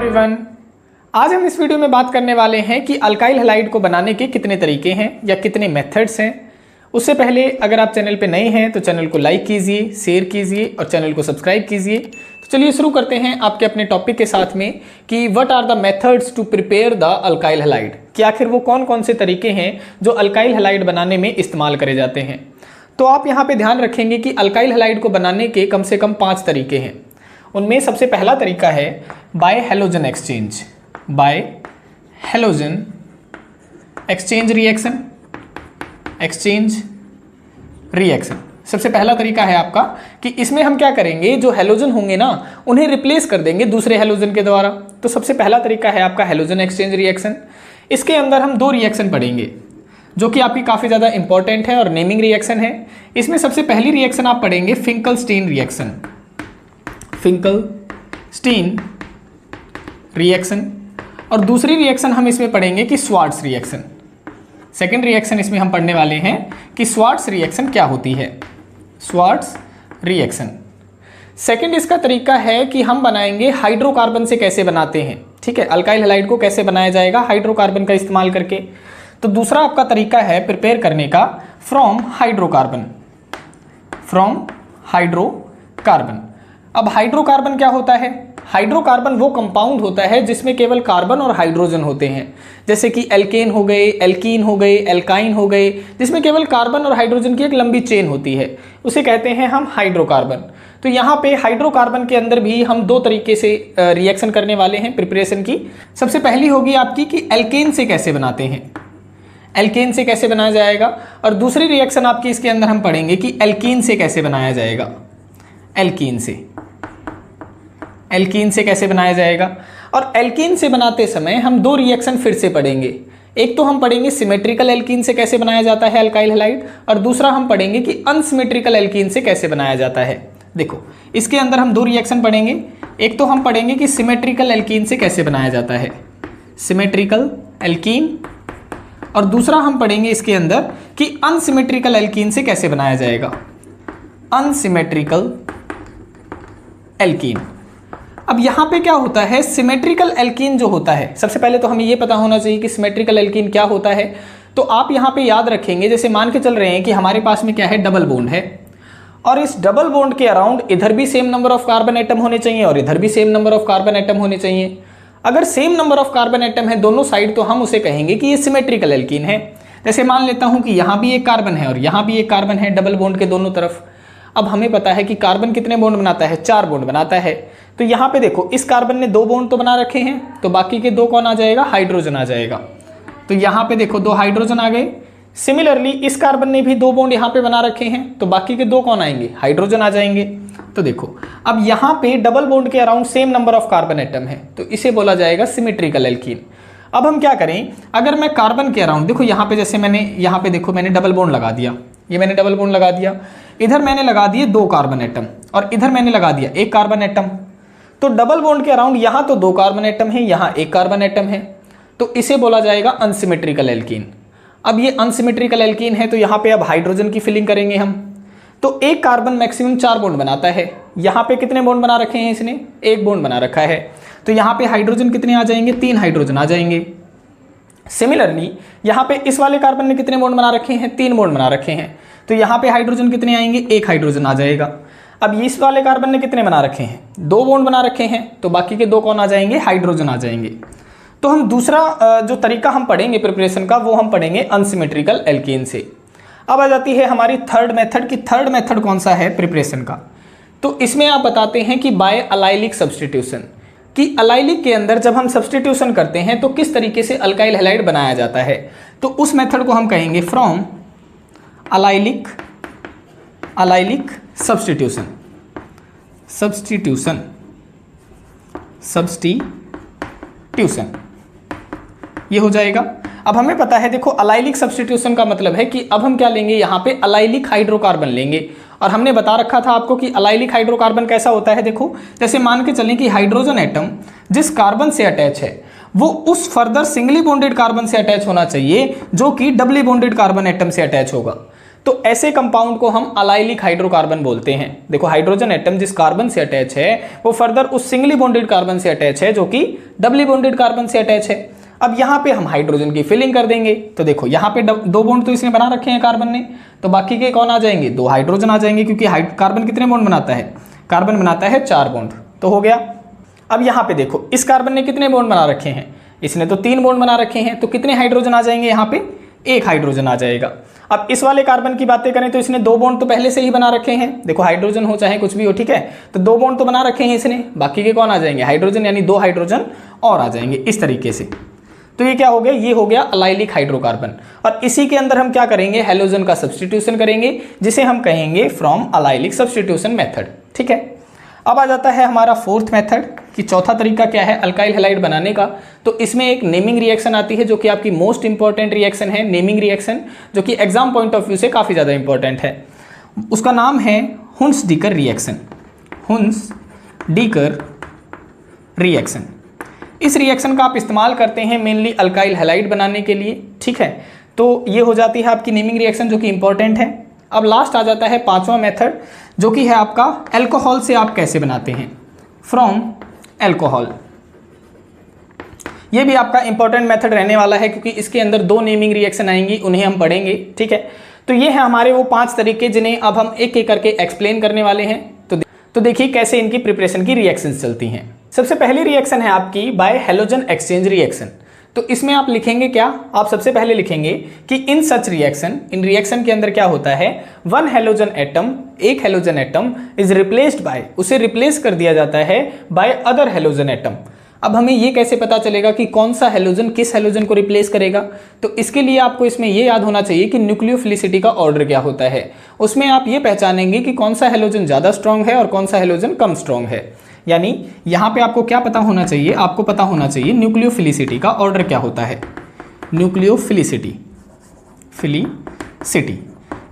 Everyone, आज हम इस वीडियो में बात करने वाले हैं कि अल्काइल हैलाइड को बनाने के कितने तरीके हैं या कितने मेथड्स हैं। उससे पहले अगर आप चैनल पे नए हैं तो चैनल को लाइक कीजिए, शेयर कीजिए और चैनल को सब्सक्राइब कीजिए। तो चलिए शुरू करते हैं आपके अपने टॉपिक के साथ में कि what are the methods to prepare the alkyl halide, कि आखिर वो कौन कौन से तरीके हैं जो अल्काइल हैलाइड बनाने में इस्तेमाल करे जाते हैं। तो आप यहाँ पे ध्यान रखेंगे कि अल्काइल हैलाइड को बनाने के कम से कम 5 तरीके हैं। उनमें सबसे पहला तरीका है bye halogen exchange, bye halogen exchange reaction, exchange reaction. सबसे पहला तरीका है आपका कि इसमें हम क्या करेंगे, जो हैलोजन होंगे ना उन्हें रिप्लेस कर देंगे दूसरे हैलोजन के द्वारा। तो सबसे पहला तरीका है आपका हैलोजन एक्सचेंज रिएक्शन। इसके अंदर हम 2 रिएक्शन पढ़ेंगे जो कि आपकी काफ़ी ज़्यादा इंपॉर्टेंट है और नेमिंग रिएक्शन है। इसमें सबसे पहली रिएक्शन आप पढ़ेंगे फिंकलस्टीन रिएक्शन, फिंकलस्टीन रिएक्शन। और दूसरी रिएक्शन हम इसमें पढ़ेंगे कि स्वार्ट्स रिएक्शन। सेकेंड रिएक्शन इसमें हम पढ़ने वाले हैं कि स्वार्ट्स रिएक्शन क्या होती है, स्वार्ट्स रिएक्शन। सेकेंड इसका तरीका है कि हम बनाएंगे हाइड्रोकार्बन से कैसे बनाते हैं, ठीक है, अल्काइल हैलाइड को कैसे बनाया जाएगा हाइड्रोकार्बन का इस्तेमाल करके। तो दूसरा आपका तरीका है प्रिपेयर करने का फ्रॉम हाइड्रोकार्बन, फ्रॉम हाइड्रोकार्बन। अब हाइड्रोकार्बन क्या होता है? हाइड्रोकार्बन वो कंपाउंड होता है जिसमें केवल कार्बन और हाइड्रोजन होते हैं, जैसे कि एल्केन हो गए, एल्कीन हो गए, एल्काइन हो गए, जिसमें केवल कार्बन और हाइड्रोजन की एक लंबी चेन होती है, उसे कहते हैं हम हाइड्रोकार्बन। तो यहाँ पे हाइड्रोकार्बन के अंदर भी हम 2 तरीके से रिएक्शन करने वाले हैं प्रिपरेशन की। सबसे पहली होगी आपकी कि एल्केन से कैसे बनाते हैं, एल्केन से कैसे बनाया जाएगा। और दूसरी रिएक्शन आपकी इसके अंदर हम पढ़ेंगे कि एल्कीन से कैसे बनाया जाएगा, एल्कीन से, एल्कीन से कैसे बनाया जाएगा। और एल्कीन से बनाते समय हम 2 रिएक्शन फिर से पढ़ेंगे। एक तो हम पढ़ेंगे सिमेट्रिकल एल्कीन से कैसे बनाया जाता है अल्काइल हैलाइड, और दूसरा हम पढ़ेंगे कि अनसिमेट्रिकल एल्कीन से कैसे बनाया जाता है। देखो इसके अंदर हम 2 रिएक्शन पढ़ेंगे। एक तो हम पढ़ेंगे कि सिमेट्रिकल एल्कीन से कैसे बनाया जाता है, सिमेट्रिकल एल्कीन, और दूसरा हम पढ़ेंगे इसके अंदर कि अनसिमेट्रिकल एल्कीन से कैसे बनाया जाएगा, अनसिमेट्रिकल एल्कीन। अब यहाँ पे क्या होता है, सिमेट्रिकल एल्कीन जो होता है, सबसे पहले तो हमें ये पता होना चाहिए कि सिमेट्रिकल एल्कीन क्या होता है। तो आप यहाँ पे याद रखेंगे, जैसे मान के चल रहे हैं कि हमारे पास में क्या है, डबल बॉन्ड है, और इस डबल बॉन्ड के अराउंड इधर भी same number of carbon atom होने चाहिए और इधर भी same number of carbon atom होने चाहिए। अगर same number of carbon atom है दोनों साइड तो हम उसे कहेंगे कि ये सिमेट्रिकल एल्कीन है। जैसे मान लेता हूँ कि यहाँ भी एक कार्बन है और यहाँ भी एक कार्बन है डबल बॉन्ड के दोनों तरफ। अब हमें पता है कि कार्बन कितने बॉन्ड बनाता है, 4 बॉन्ड बनाता है। तो यहाँ पे देखो इस कार्बन ने 2 बॉन्ड तो बना रखे हैं, तो बाकी के 2 कौन आ जाएगा, हाइड्रोजन आ जाएगा। तो यहाँ पे देखो 2 हाइड्रोजन आ गए। सिमिलरली इस कार्बन ने भी 2 बॉन्ड यहाँ पे बना रखे हैं, तो बाकी के 2 कौन आएंगे, हाइड्रोजन आ जाएंगे। तो देखो अब यहाँ पे डबल बॉन्ड के around same number of carbon atom है, तो इसे बोला जाएगा सिमेट्रिकल एल्कीन। अब हम क्या करें, अगर मैं कार्बन के अराउंड, देखो यहाँ पे जैसे मैंने यहाँ पे देखो मैंने डबल बॉन्ड लगा दिया, ये मैंने डबल बॉन्ड लगा दिया, इधर मैंने लगा दिए 2 कार्बन एटम और इधर मैंने लगा दिया 1 कार्बन एटम। तो डबल बॉन्ड के अराउंड यहाँ तो 2 कार्बन एटम है, यहाँ 1 कार्बन एटम है, तो इसे बोला जाएगा अनसिमेट्रिकल एल्कीन। अब ये अनसिमेट्रिकल एल्कीन है तो यहाँ पे अब हाइड्रोजन की फिलिंग करेंगे हम। तो एक कार्बन मैक्सिमम 4 बॉन्ड बनाता है, यहाँ पे कितने बॉन्ड बना रखे हैं इसने, 1 बॉन्ड बना रखा है, तो यहाँ पे हाइड्रोजन कितने आ जाएंगे, 3 हाइड्रोजन आ जाएंगे। सिमिलरली यहाँ पे इस वाले कार्बन ने कितने बॉन्ड बना रखे हैं, 3 बॉन्ड बना रखे हैं, तो यहाँ पे हाइड्रोजन कितने आएंगे, 1 हाइड्रोजन आ जाएगा। अब इस वाले कार्बन ने कितने बना रखे हैं, 2 बॉन्ड बना रखे हैं, तो बाकी के 2 कौन आ जाएंगे, हाइड्रोजन आ जाएंगे। तो हम दूसरा जो तरीका हम पढ़ेंगे प्रिपरेशन का वो हम पढ़ेंगे अनसिमेट्रिकल एल्कीन से। अब आ जाती है हमारी थर्ड मेथड, की थर्ड मेथड कौन सा है प्रिपरेशन का। तो इसमें आप बताते हैं कि बाय अलाइलिक सब्सटीट्यूशन, कि अलाइलिक के अंदर जब हम सब्सटीट्यूशन करते हैं तो किस तरीके से अल्काइल हैलाइड बनाया जाता है। तो उस मेथड को हम कहेंगे from allylic, allylic substitution, substitution, substitution ये हो जाएगा। अब हमें पता है, देखो अलाइलिक सब्सटीट्यूशन का मतलब है कि अब हम क्या लेंगे, यहाँ पे अलाइलिक हाइड्रोकार्बन लेंगे। और हमने बता रखा था आपको कि अलाइलिक हाइड्रोकार्बन कैसा होता है। देखो जैसे मान के चलें कि हाइड्रोजन एटम जिस कार्बन से अटैच है वो उस फर्दर सिंगली बॉन्डेड कार्बन से अटैच होना चाहिए जो कि डबली बॉन्डेड कार्बन एटम से अटैच होगा। तो ऐसे कंपाउंड को हम अलाइलिक हाइड्रोकार्बन बोलते हैं। देखो हाइड्रोजन एटम जिस कार्बन से अटैच है वो फर्दर उस सिंगली बॉन्डेड कार्बन से अटैच है जो कि डबली बॉन्डेड कार्बन से अटैच है। अब यहाँ पे हम हाइड्रोजन की फिलिंग कर देंगे, तो देखो यहाँ पे 2 बॉन्ड तो इसने बना रखे हैं कार्बन ने, तो बाकी के कौन आ जाएंगे, 2 हाइड्रोजन आ जाएंगे, क्योंकि कार्बन कितने बॉन्ड बनाता है, कार्बन बनाता है 4 बॉन्ड, तो हो गया। अब यहाँ पे देखो इस कार्बन ने कितने बॉन्ड बना रखे हैं, इसने तो 3 बॉन्ड बना रखे हैं, तो कितने हाइड्रोजन आ जाएंगे, यहाँ पे 1 हाइड्रोजन आ जाएगा। अब इस वाले कार्बन की बातें करें तो इसने 2 बॉन्ड तो पहले से ही बना रखे हैं, देखो हाइड्रोजन हो चाहे कुछ भी हो, ठीक है, तो 2 बॉन्ड तो बना रखे हैं इसने, बाकी के कौन आ जाएंगे, हाइड्रोजन, यानी 2 हाइड्रोजन और आ जाएंगे इस तरीके से। तो ये क्या हो गया, ये हो गया अलाइलिक हाइड्रोकार्बन। और इसी के अंदर हम क्या करेंगे, हैलोजन का सब्स्टिट्यूशन करेंगे, जिसे हम कहेंगे फ्रॉम अलाइलिक सब्स्टिट्यूशन मेथड, ठीक है। अब आ जाता है हमारा 4th मेथड कि चौथा तरीका क्या है अल्काइल हैलाइड बनाने का। तो इसमें एक नेमिंग रिएक्शन आती है जो कि आपकी मोस्ट इंपॉर्टेंट रिएक्शन है, नेमिंग रिएक्शन, जो कि एग्जाम पॉइंट ऑफ व्यू से काफ़ी ज़्यादा इंपॉर्टेंट है। उसका नाम है हुन्स-डीकर रिएक्शन, हुन्स-डीकर रिएक्शन। इस रिएक्शन का आप इस्तेमाल करते हैं मेनली अल्काइल हैलाइड बनाने के लिए, ठीक है। तो ये हो जाती है आपकी नेमिंग रिएक्शन जो कि इंपॉर्टेंट है। अब लास्ट आ जाता है 5वां मेथड जो कि है आपका अल्कोहल से आप कैसे बनाते हैं, फ्रॉम अल्कोहल। ये भी आपका इंपॉर्टेंट मेथड रहने वाला है क्योंकि इसके अंदर 2 नेमिंग रिएक्शन आएंगी, उन्हें हम पढ़ेंगे, ठीक है। तो ये है हमारे वो 5 तरीके जिन्हें अब हम एक एक करके एक्सप्लेन करने वाले हैं। तो देखिए कैसे इनकी प्रिपरेशन की रिएक्शंस चलती हैं। सबसे पहली रिएक्शन है आपकी बाय हैलोजन एक्सचेंज रिएक्शन। तो इसमें आप लिखेंगे क्या, आप सबसे पहले लिखेंगे कि इन सच रिएक्शन, इन रिएक्शन के अंदर क्या होता है, 1 हैलोजन एटम, एक halogen atom is replaced by, उसे रिप्लेस कर दिया जाता है बाय अदर हैलोजन एटम। अब हमें ये कैसे पता चलेगा कि कौन सा हैलोजन किस हैलोजन को रिप्लेस करेगा, तो इसके लिए आपको इसमें ये याद होना चाहिए कि न्यूक्लियोफिलिसिटी का ऑर्डर क्या होता है। उसमें आप ये पहचानेंगे कि कौन सा हैलोजन ज़्यादा स्ट्रॉन्ग है और कौन सा हैलोजन कम स्ट्रॉन्ग है। यानी यहाँ पे आपको क्या पता होना चाहिए, आपको पता होना चाहिए न्यूक्लियोफिलिसिटी का ऑर्डर क्या होता है, न्यूक्लियोफिलिसिटी, फिलिसिटी।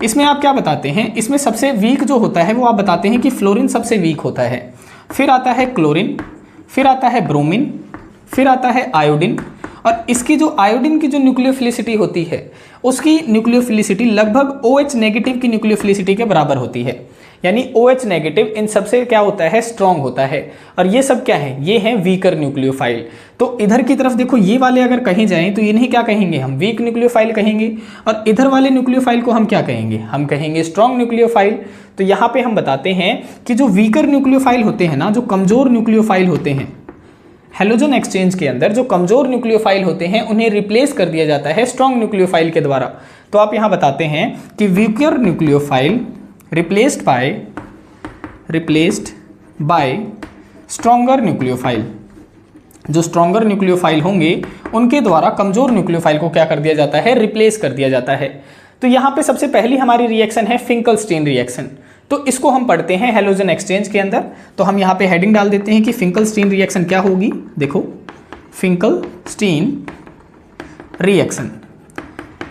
इसमें आप क्या बताते हैं, इसमें सबसे वीक जो होता है वो आप बताते हैं कि फ्लोरीन सबसे वीक होता है, फिर आता है क्लोरीन, फिर आता है ब्रोमीन, फिर आता है आयोडीन। और इसकी जो आयोडीन की जो न्यूक्लियोफिलिसिटी होती है उसकी न्यूक्लियोफिलिसिटी लगभग OH नेगेटिव की न्यूक्लियोफिलिसिटी के बराबर होती है। यानी OH नेगेटिव इन सबसे क्या होता है, स्ट्रॉन्ग होता है। और ये सब क्या है, ये हैं वीकर न्यूक्लियोफाइल। तो इधर की तरफ देखो, ये वाले अगर कहीं जाएं तो इन्हें क्या कहेंगे, हम वीक न्यूक्लियोफाइल कहेंगे, और इधर वाले न्यूक्लियोफाइल को हम क्या कहेंगे, हम कहेंगे स्ट्रॉन्ग न्यूक्लियोफाइल। तो यहाँ पे हम बताते हैं कि जो वीकर न्यूक्लियोफाइल होते हैं ना, जो कमजोर न्यूक्लियोफाइल होते हैं हैलोजन एक्सचेंज के अंदर, जो कमजोर न्यूक्लियोफाइल होते हैं उन्हें रिप्लेस कर दिया जाता है स्ट्रॉन्ग न्यूक्लियोफाइल के द्वारा। तो आप यहाँ बताते हैं कि weaker nucleophile replaced by stronger nucleophile. जो स्ट्रॉन्गर न्यूक्लियोफाइल होंगे उनके द्वारा कमजोर न्यूक्लियोफाइल को क्या कर दिया जाता है, रिप्लेस कर दिया जाता है। तो यहाँ पे सबसे पहली हमारी रिएक्शन है फिंकलस्टीन रिएक्शन। तो इसको हम पढ़ते हैं हैलोजन एक्सचेंज के अंदर। तो हम यहाँ पे हेडिंग डाल देते हैं कि फिंकलस्टीन रिएक्शन क्या होगी। देखो फिंकलस्टीन रिएक्शन,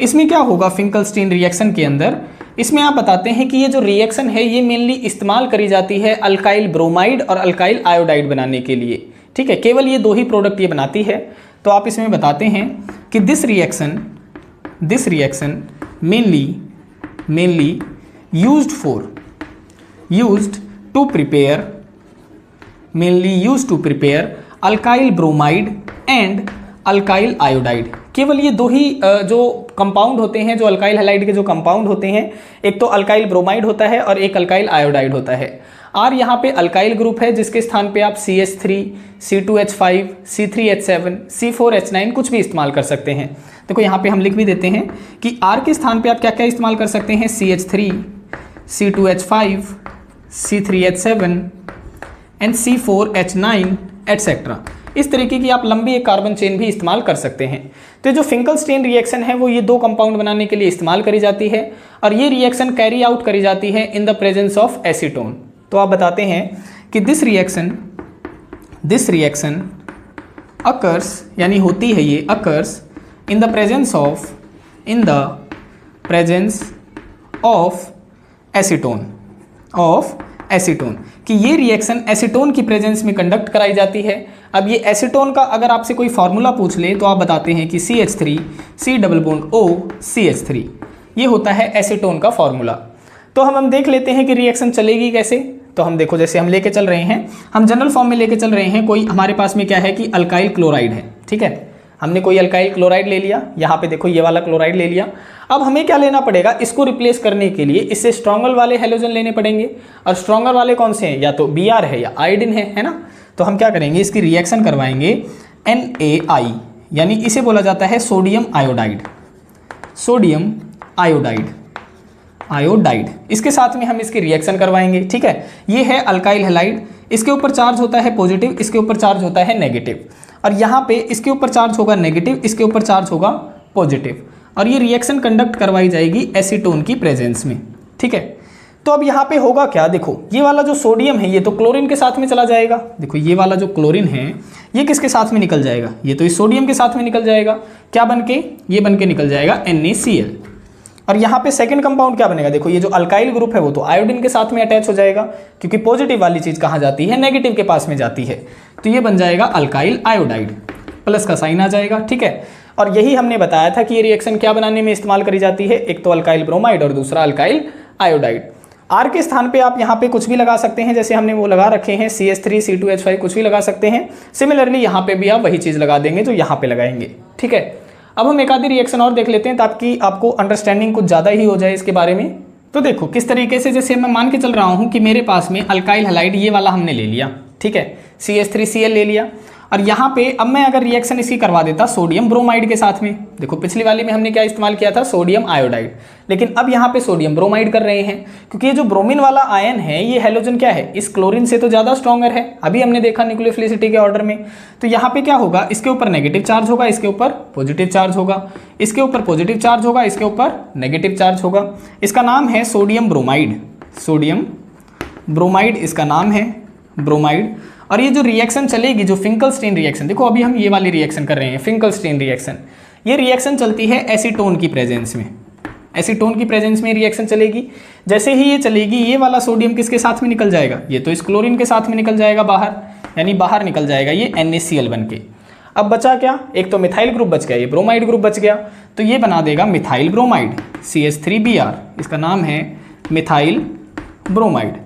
इसमें क्या होगा फिंकलस्टीन रिएक्शन के अंदर, इसमें आप बताते हैं कि ये जो रिएक्शन है ये मेनली इस्तेमाल करी जाती है अल्काइल ब्रोमाइड और अल्काइल आयोडाइड बनाने के लिए, ठीक है। केवल ये 2 ही प्रोडक्ट ये बनाती है। तो आप इसमें बताते हैं कि this reaction mainly used to prepare alkyl bromide and alkyl iodide. केवल ये 2 ही जो कंपाउंड होते हैं, जो अल्काइल हैलाइड के जो कंपाउंड होते हैं, एक तो अल्काइल ब्रोमाइड होता है और एक अल्काइल आयोडाइड होता है। R यहाँ पे अल्काइल ग्रुप है जिसके स्थान पे आप CH3, C2H5, C3H7, C4H9 कुछ भी इस्तेमाल कर सकते हैं। देखो यहाँ पे हम लिख भी देते हैं कि R के स्थान पे आप क्या क्या इस्तेमाल कर सकते हैं, CH3, C2H5, C3H7 and C4H9 etcetera. इस तरीके की आप लंबी एक कार्बन चेन भी इस्तेमाल कर सकते हैं। तो जो फिंकलस्टीन रिएक्शन है वो ये 2 कंपाउंड बनाने के लिए इस्तेमाल करी जाती है और ये रिएक्शन कैरी आउट करी जाती है इन द प्रेजेंस ऑफ एसीटोन। तो आप बताते हैं कि दिस रिएक्शन अकर्स, यानी होती है ये occurs in the presence of acetone, कि ये रिएक्शन एसीटोन की प्रेजेंस में कंडक्ट कराई जाती है। अब ये एसीटोन का अगर आपसे कोई फार्मूला पूछ ले तो आप बताते हैं कि CH3 C double bond O CH3। ये होता है एसीटोन का फॉर्मूला। तो हम देख लेते हैं कि रिएक्शन चलेगी कैसे। तो हम देखो, जैसे हम लेके चल रहे हैं, हम जनरल फॉर्म में लेके चल रहे हैं, कोई हमारे पास में क्या है कि अल्काइल क्लोराइड है, ठीक है। हमने कोई अल्काइल क्लोराइड ले लिया, यहाँ पे देखो ये वाला क्लोराइड ले लिया। अब हमें क्या लेना पड़ेगा, इसको रिप्लेस करने के लिए इससे स्ट्रॉन्गर वाले हैलोजन लेने पड़ेंगे। और स्ट्रॉन्गर वाले कौन से हैं, या तो Br है या आयोडीन है ना। तो हम क्या करेंगे, इसकी रिएक्शन करवाएंगे NaI, यानी इसे बोला जाता है sodium iodide. Sodium iodide, iodide, इसके साथ में हम इसकी रिएक्शन करवाएंगे, ठीक है। ये है अल्काइल हैलाइड, इसके ऊपर चार्ज होता है पॉजिटिव, इसके ऊपर चार्ज होता है नेगेटिव। और यहाँ पे इसके ऊपर चार्ज होगा नेगेटिव, इसके ऊपर चार्ज होगा पॉजिटिव। और ये रिएक्शन कंडक्ट करवाई जाएगी एसीटोन की प्रेजेंस में, ठीक है। तो अब यहाँ पे होगा क्या, देखो ये वाला जो सोडियम है ये तो क्लोरीन के साथ में चला जाएगा। देखो ये वाला जो क्लोरीन है ये किसके साथ में निकल जाएगा, ये तो इस सोडियम के साथ में निकल जाएगा। क्या बन के, ये बन के निकल जाएगा NaCl। और यहाँ पे सेकंड कंपाउंड क्या बनेगा, देखो ये जो अल्काइल ग्रुप है वो तो आयोडीन के साथ में अटैच हो जाएगा, क्योंकि पॉजिटिव वाली चीज कहाँ जाती है, नेगेटिव के पास में जाती है। तो ये बन जाएगा अल्काइल आयोडाइड, प्लस का साइन आ जाएगा, ठीक है। और यही हमने बताया था कि ये रिएक्शन क्या बनाने में इस्तेमाल करी जाती है, एक तो अल्काइल ब्रोमाइड और दूसरा अल्काइल आयोडाइड। R के स्थान पे आप यहाँ पे कुछ भी लगा सकते हैं, जैसे हमने वो लगा रखे हैं CH3 C2H5, कुछ भी लगा सकते हैं। सिमिलरली यहाँ पे भी आप वही चीज़ लगा देंगे जो यहाँ पे लगाएंगे, ठीक है। अब हम एक आधी रिएक्शन और देख लेते हैं ताकि आपको अंडरस्टैंडिंग कुछ ज़्यादा ही हो जाए इसके बारे में। तो देखो किस तरीके से, जैसे मैं मान के चल रहा हूँ कि मेरे पास में अल्काइल हैलाइड ये वाला हमने ले लिया, ठीक है, CH3Cl ले लिया। और यहाँ पे अब मैं अगर रिएक्शन इसकी करवा देता सोडियम ब्रोमाइड के साथ में, देखो पिछली वाली में हमने क्या इस्तेमाल किया था, सोडियम आयोडाइड, लेकिन अब यहाँ पे सोडियम ब्रोमाइड कर रहे हैं, क्योंकि ये जो ब्रोमीन वाला आयन है ये हैलोजन क्या है, इस क्लोरीन से तो ज़्यादा स्ट्रॉन्गर है, अभी हमने देखा न्यूक्लियोफिलिसिटी के ऑर्डर में। तो यहाँ पे क्या होगा, इसके ऊपर नेगेटिव चार्ज होगा, इसके ऊपर पॉजिटिव चार्ज होगा, इसके ऊपर पॉजिटिव चार्ज होगा, इसके ऊपर नेगेटिव चार्ज होगा। इसका नाम है सोडियम ब्रोमाइड, सोडियम ब्रोमाइड इसका नाम है, ब्रोमाइड। और ये जो रिएक्शन चलेगी, जो फिंकलस्टीन रिएक्शन, देखो अभी हम ये वाली रिएक्शन कर रहे हैं फिंकलस्टीन रिएक्शन, ये रिएक्शन चलती है एसीटोन की प्रेजेंस में, एसीटोन की प्रेजेंस में रिएक्शन चलेगी। जैसे ही ये चलेगी ये वाला सोडियम किसके साथ में निकल जाएगा, ये तो इस क्लोरीन के साथ में निकल जाएगा बाहर, यानी बाहर निकल जाएगा ये NaCl बन के। अब बचा क्या, एक तो मिथाइल ग्रुप बच गया, ये ब्रोमाइड ग्रुप बच गया, तो ये बना देगा मिथाइल ब्रोमाइड CH3Br, इसका नाम है मिथाइल ब्रोमाइड।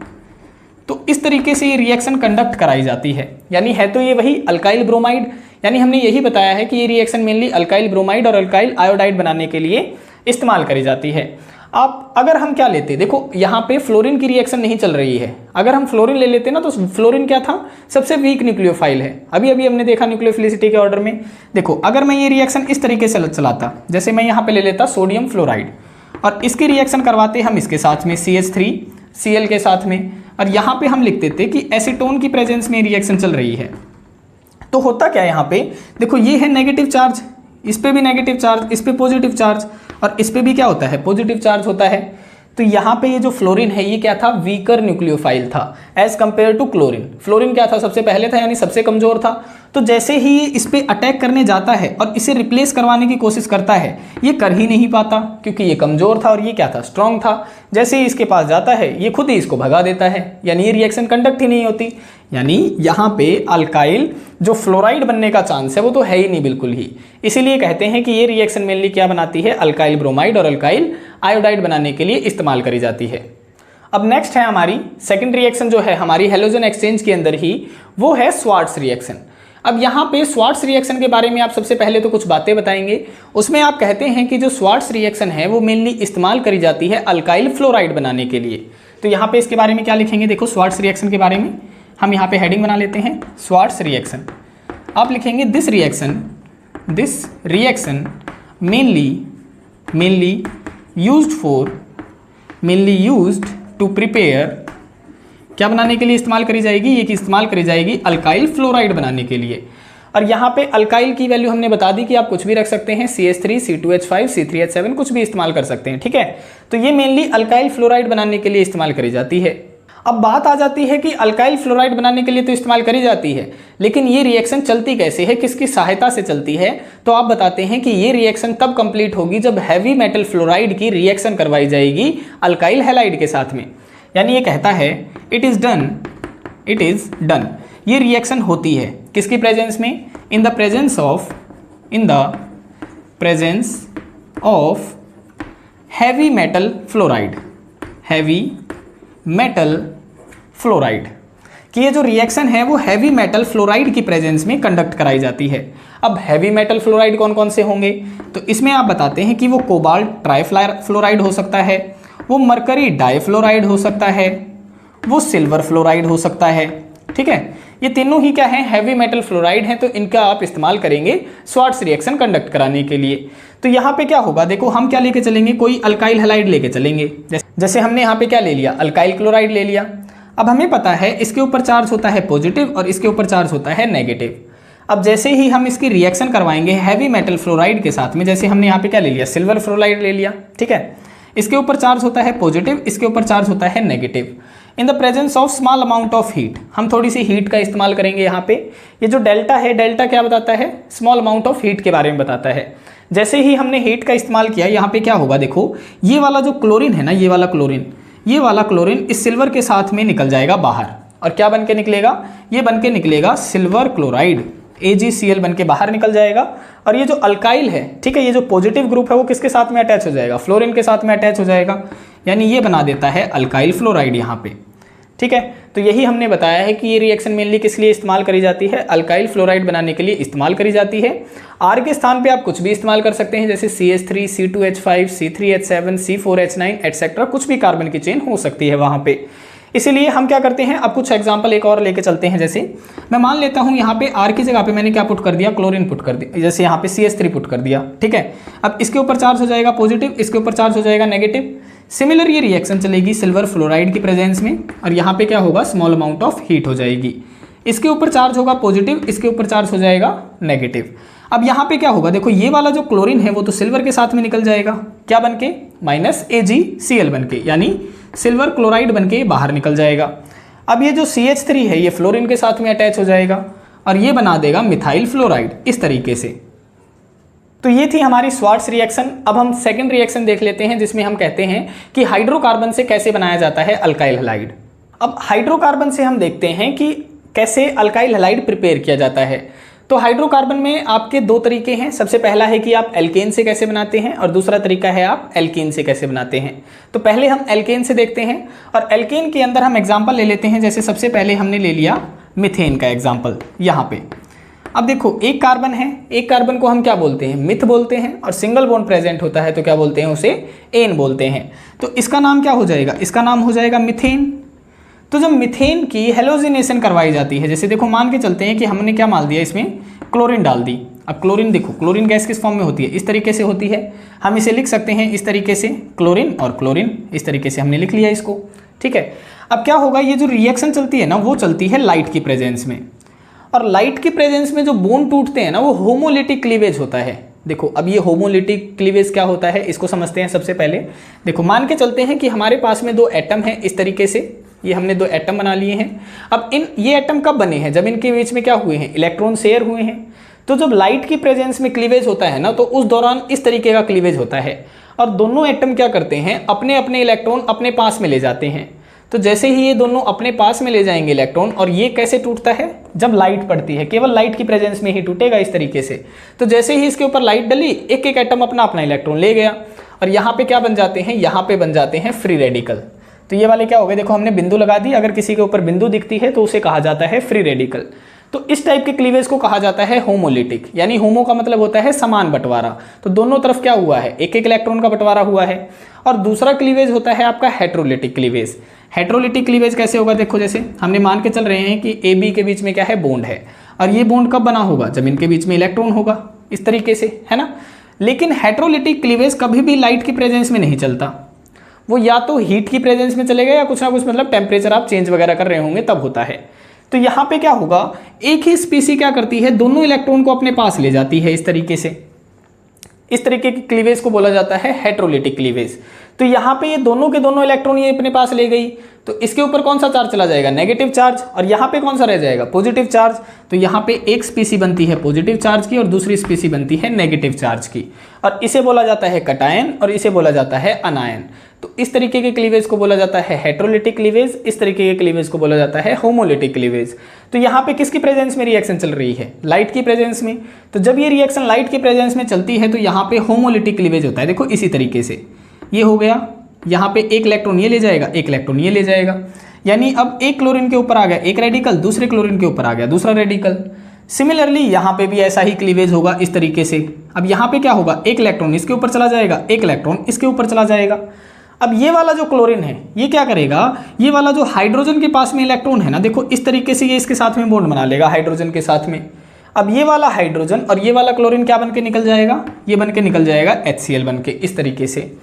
तो इस तरीके से ये रिएक्शन कंडक्ट कराई जाती है, यानी है तो ये वही अल्काइल ब्रोमाइड, यानी हमने यही बताया है कि ये रिएक्शन मेनली अल्काइल ब्रोमाइड और अल्काइल आयोडाइड बनाने के लिए इस्तेमाल करी जाती है। आप अगर हम क्या लेते, देखो यहाँ पे फ्लोरीन की रिएक्शन नहीं चल रही है, अगर हम फ्लोरीन ले लेते ना तो फ्लोरीन क्या था, सबसे वीक न्यूक्लियोफाइल है, अभी अभी हमने देखा न्यूक्लियोफिलिसिटी के ऑर्डर में। देखो अगर मैं ये रिएक्शन इस तरीके से चलाता, जैसे मैं यहाँ पे ले लेता सोडियम फ्लोराइड और इसकी रिएक्शन करवाते हम इसके साथ में CH3Cl के साथ में, और यहाँ पे हम लिख देते कि एसीटोन की प्रेजेंस में रिएक्शन चल रही है। तो होता क्या है यहाँ पे, देखो ये है नेगेटिव चार्ज, इस पे भी नेगेटिव चार्ज, इस पे पॉजिटिव चार्ज, और इस पे भी क्या होता है, पॉजिटिव चार्ज होता है। तो यहाँ पे ये जो फ्लोरीन है ये क्या था, वीकर न्यूक्लियोफाइल था as compare to chlorine. Fluorine क्या था, सबसे पहले था, यानी सबसे कमजोर था। तो जैसे ही ये इस पे अटैक करने जाता है और इसे रिप्लेस करवाने की कोशिश करता है, ये कर ही नहीं पाता, क्योंकि ये कमजोर था और ये क्या था, स्ट्रॉन्ग था। जैसे ही इसके पास जाता है ये खुद ही इसको भगा देता है, यानी ये रिएक्शन कंडक्ट ही नहीं होती। यानी यहाँ पे अल्काइल जो फ्लोराइड बनने का चांस है वो तो है ही नहीं बिल्कुल ही। इसीलिए कहते हैं कि ये रिएक्शन मेनली क्या बनाती है, अल्काइल ब्रोमाइड और अल्काइल आयोडाइड बनाने के लिए इस्तेमाल करी जाती है। अब नेक्स्ट है हमारी सेकंड रिएक्शन जो है हमारी हैलोजन एक्सचेंज के अंदर ही, वो है स्वार्ट्स रिएक्शन। अब यहाँ पे स्वार्ट्स रिएक्शन के बारे में आप सबसे पहले तो कुछ बातें बताएंगे। उसमें आप कहते हैं कि जो स्वार्ट्स रिएक्शन है वो मेनली इस्तेमाल करी जाती है अल्काइल फ्लोराइड बनाने के लिए। तो यहाँ पे इसके बारे में क्या लिखेंगे, देखो स्वार्ट्स रिएक्शन के बारे में हम यहाँ पे हेडिंग बना लेते हैं, स्वार्ट्स रिएक्शन। आप लिखेंगे this reaction mainly used to prepare, क्या बनाने के लिए इस्तेमाल करी जाएगी, ये कि इस्तेमाल करी जाएगी अल्काइल फ्लोराइड बनाने के लिए। और यहाँ पे अल्काइल की वैल्यू हमने बता दी कि आप कुछ भी रख सकते हैं, CH3 C2H5 C3H7 कुछ भी इस्तेमाल कर सकते हैं, ठीक है। तो ये मेनली अल्काइल फ्लोराइड बनाने के लिए इस्तेमाल करी जाती है। अब बात आ जाती है कि अल्काइल फ्लोराइड बनाने के लिए तो इस्तेमाल करी जाती है, लेकिन ये रिएक्शन चलती कैसे है, किसकी सहायता से चलती है। तो आप बताते हैं कि ये रिएक्शन तब कंप्लीट होगी जब हैवी मेटल फ्लोराइड की रिएक्शन करवाई जाएगी अल्काइल हैलाइड के साथ में। यानी ये कहता है इट इज डन, ये रिएक्शन होती है किसकी प्रेजेंस में, इन the presence of heavy metal fluoride, heavy metal fluoride कि ये जो रिएक्शन है वो हैवी मेटल फ्लोराइड की प्रेजेंस में कंडक्ट कराई जाती है। अब हैवी मेटल फ्लोराइड कौन कौन से होंगे, तो इसमें आप बताते हैं कि वो कोबाल्ट ट्राइफ्लोराइड हो सकता है, वो मरकरी डाइफ्लोराइड हो सकता है, वो सिल्वर फ्लोराइड हो सकता है। ठीक है, ये तीनों ही क्या है, हैवी मेटल फ्लोराइड हैं, तो इनका आप इस्तेमाल करेंगे स्वार्ट्स रिएक्शन कंडक्ट कराने के लिए। तो यहाँ पे क्या होगा, देखो हम क्या लेके चलेंगे, कोई अल्काइल हैलाइड लेके चलेंगे। जैसे हमने यहाँ पे क्या ले लिया, अल्काइल क्लोराइड ले लिया। अब हमें पता है इसके ऊपर चार्ज होता है पॉजिटिव और इसके ऊपर चार्ज होता है नेगेटिव। अब जैसे ही हम इसकी रिएक्शन करवाएंगे हैवी मेटल फ्लोराइड के साथ में, जैसे हमने यहाँ पे क्या ले लिया, सिल्वर फ्लोराइड ले लिया। ठीक है, इसके ऊपर चार्ज होता है पॉजिटिव, इसके ऊपर चार्ज होता है negative. In the presence of small amount of heat, हम थोड़ी सी हीट का इस्तेमाल करेंगे यहाँ पे। ये जो डेल्टा है, डेल्टा क्या बताता है, स्मॉल अमाउंट ऑफ हीट के बारे में बताता है। जैसे ही हमने हीट का इस्तेमाल किया, यहाँ पे क्या होगा, देखो ये वाला जो क्लोरीन है ना, ये वाला क्लोरीन इस सिल्वर के साथ में निकल जाएगा बाहर, और क्या बन के निकलेगा, ये बन के निकलेगा सिल्वर क्लोराइड, AgCl बन के बाहर निकल जाएगा। और ये जो अल्काइल है, ठीक है, ये जो पॉजिटिव ग्रुप है वो किसके साथ में अटैच हो जाएगा, फ्लोरीन के साथ में अटैच हो जाएगा, यानी ये बना देता है अल्काइल फ्लोराइड यहाँ पे। ठीक है, तो यही हमने बताया है कि ये रिएक्शन मेनली किस लिए इस्तेमाल करी जाती है, अल्काइल फ्लोराइड बनाने के लिए इस्तेमाल करी जाती है। R के स्थान पे आप कुछ भी इस्तेमाल कर सकते हैं, जैसे CH3, C2H5, C3H7, C4H9 etcetera, कुछ भी कार्बन की चेन हो सकती है वहाँ पे। इसीलिए हम क्या करते हैं, अब कुछ एग्जाम्पल एक और लेके चलते हैं। जैसे मैं मान लेता हूँ यहाँ पे R की जगह पे मैंने क्या पुट कर दिया, क्लोरीन पुट कर दिया, जैसे यहाँ पे CH3 पुट कर दिया। ठीक है, अब इसके ऊपर चार्ज हो जाएगा पॉजिटिव, इसके ऊपर चार्ज हो जाएगा नेगेटिव। सिमिलर ये रिएक्शन चलेगी सिल्वर फ्लोराइड की प्रेजेंस में, और यहाँ पे क्या होगा, स्मॉल अमाउंट ऑफ हीट हो जाएगी। इसके ऊपर चार्ज होगा पॉजिटिव, इसके ऊपर चार्ज हो जाएगा नेगेटिव। अब यहाँ पे क्या होगा, देखो ये वाला जो क्लोरीन है वो तो सिल्वर के साथ में निकल जाएगा, क्या बनके, -AgCl बनके, यानी सिल्वर क्लोराइड बनके बाहर निकल जाएगा। अब ये जो CH3 है ये फ्लोरीन के साथ में अटैच हो जाएगा और ये बना देगा मिथाइल फ्लोराइड इस तरीके से। तो ये थी हमारी स्वार्ट्स रिएक्शन। अब हम सेकंड रिएक्शन देख लेते हैं, जिसमें हम कहते हैं कि हाइड्रोकार्बन से कैसे बनाया जाता है अल्काइल हैलाइड। अब हाइड्रोकार्बन से हम देखते हैं कि कैसे अल्काइल हैलाइड प्रिपेयर किया जाता है। तो हाइड्रोकार्बन में आपके दो तरीके हैं। सबसे पहला है कि आप एल्केन से कैसे बनाते हैं और दूसरा तरीका है आप एल्कीन से कैसे बनाते हैं। तो पहले हम एल्केन से देखते हैं, और एल्केन के अंदर हम एग्जाम्पल ले लेते हैं। जैसे सबसे पहले हमने ले लिया मीथेन का एग्जाम्पल यहाँ पे। अब देखो एक कार्बन है, एक कार्बन को हम क्या बोलते हैं, मिथ बोलते हैं, और सिंगल बॉन्ड प्रेजेंट होता है तो क्या बोलते हैं, उसे एन बोलते हैं। तो इसका नाम क्या हो जाएगा, इसका नाम हो जाएगा मीथेन। तो जब मीथेन की हेलोजिनेशन करवाई जाती है, जैसे देखो मान के चलते हैं कि हमने क्या माल दिया, इसमें क्लोरीन डाल दी। अब क्लोरीन देखो, क्लोरीन गैस किस फॉर्म में होती है, इस तरीके से होती है। हम इसे लिख सकते हैं इस तरीके से, क्लोरीन और क्लोरीन, इस तरीके से हमने लिख लिया इसको। ठीक है, अब क्या होगा, ये जो रिएक्शन चलती है ना वो चलती है लाइट की प्रेजेंस में, और लाइट की प्रेजेंस में जो बोन टूटते हैं ना वो होमोलिटिक क्लीवेज होता है। देखो अब ये होमोलिटिक क्लीवेज क्या होता है इसको समझते हैं। सबसे पहले देखो मान के चलते हैं कि हमारे पास में दो एटम हैं इस तरीके से, ये हमने दो एटम बना लिए हैं। अब ये एटम कब बने हैं, जब इनके बीच में क्या हुए हैं, इलेक्ट्रॉन शेयर हुए हैं। तो जब लाइट की प्रेजेंस में क्लीवेज होता है ना तो उस दौरान इस तरीके का क्लीवेज होता है, और दोनों एटम क्या करते हैं, अपने अपने इलेक्ट्रॉन अपने पास में ले जाते हैं। तो जैसे ही ये दोनों अपने पास में ले जाएंगे इलेक्ट्रॉन, और ये कैसे टूटता है, जब लाइट पड़ती है, केवल लाइट की प्रेजेंस में ही टूटेगा इस तरीके से। तो जैसे ही इसके ऊपर लाइट डली, एक एक एटम अपना अपना इलेक्ट्रॉन ले गया, और यहाँ पे क्या बन जाते हैं, यहाँ पे बन जाते हैं फ्री रेडिकल। तो ये वाले क्या हो गए, देखो हमने बिंदु लगा दी, अगर किसी के ऊपर बिंदु दिखती है तो उसे कहा जाता है फ्री रेडिकल। तो इस टाइप के क्लीवेज को कहा जाता है होमोलिटिक, यानी होमो का मतलब होता है समान बंटवारा। तो दोनों तरफ क्या हुआ है, एक एक इलेक्ट्रॉन का बंटवारा हुआ है। और दूसरा क्लीवेज होता है आपका हेट्रोलिटिक क्लीवेज। हेट्रोलिटिक क्लीवेज कैसे होगा, देखो जैसे हमने मान के चल रहे हैं कि ए बी के बीच में क्या है, बॉन्ड है, और ये बॉन्ड कब बना होगा, जब इनके बीच में इलेक्ट्रॉन होगा, इस तरीके से, है ना। लेकिन हेट्रोलिटिक क्लीवेज कभी भी लाइट की प्रेजेंस में नहीं चलता, वो या तो हीट की प्रेजेंस में चलेगा या कुछ ना कुछ, मतलब टेम्परेचर आप चेंज वगैरह कर रहे होंगे तब होता है। तो यहाँ पे क्या होगा, एक ही स्पीसी क्या करती है, दोनों इलेक्ट्रॉन को अपने पास ले जाती है इस तरीके से। इस तरीके की क्लीवेज को बोला जाता है हेट्रोलिटिक क्लीवेज। तो यहाँ पे ये दोनों के दोनों इलेक्ट्रॉन ये अपने पास ले गई, तो इसके ऊपर कौन सा चार्ज चला जाएगा, नेगेटिव चार्ज, और यहाँ पे कौन सा रह जाएगा, पॉजिटिव चार्ज। तो यहाँ पे एक स्पीसी बनती है पॉजिटिव चार्ज की और दूसरी स्पीसी बनती है नेगेटिव चार्ज की, और इसे बोला जाता है कटायन और इसे बोला जाता है अनायन। तो इस तरीके के क्लीवेज को बोला जाता है हेट्रोलिटिक क्लीवेज, इस तरीके के क्लीवेज को बोला जाता है होमोलिटिक क्लीवेज। तो यहाँ पे किसकी प्रेजेंस में रिएक्शन चल रही है, लाइट की प्रेजेंस में। तो जब ये रिएक्शन लाइट की प्रेजेंस में चलती है तो यहाँ पे होमोलिटिक क्लीवेज होता है, देखो इसी तरीके से। ये हो गया, यहाँ पे एक इलेक्ट्रॉन ये ले जाएगा, एक इलेक्ट्रॉन ये ले जाएगा, यानी अब एक क्लोरीन के ऊपर आ गया एक रेडिकल, दूसरे क्लोरीन के ऊपर आ गया दूसरा रेडिकल। सिमिलरली यहाँ पे भी ऐसा ही क्लीवेज होगा इस तरीके से। अब यहाँ पे क्या होगा, एक इलेक्ट्रॉन इसके ऊपर चला जाएगा, एक इलेक्ट्रॉन इसके ऊपर चला जाएगा। अब ये वाला जो क्लोरीन है ये क्या करेगा, ये वाला जो हाइड्रोजन के पास में इलेक्ट्रॉन है ना, देखो इस तरीके से ये इसके साथ में बॉन्ड बना लेगा हाइड्रोजन के साथ में। अब ये वाला हाइड्रोजन और ये वाला क्लोरीन क्या बन के निकल जाएगा, ये बन के निकल जाएगा HCl बन के इस तरीके से।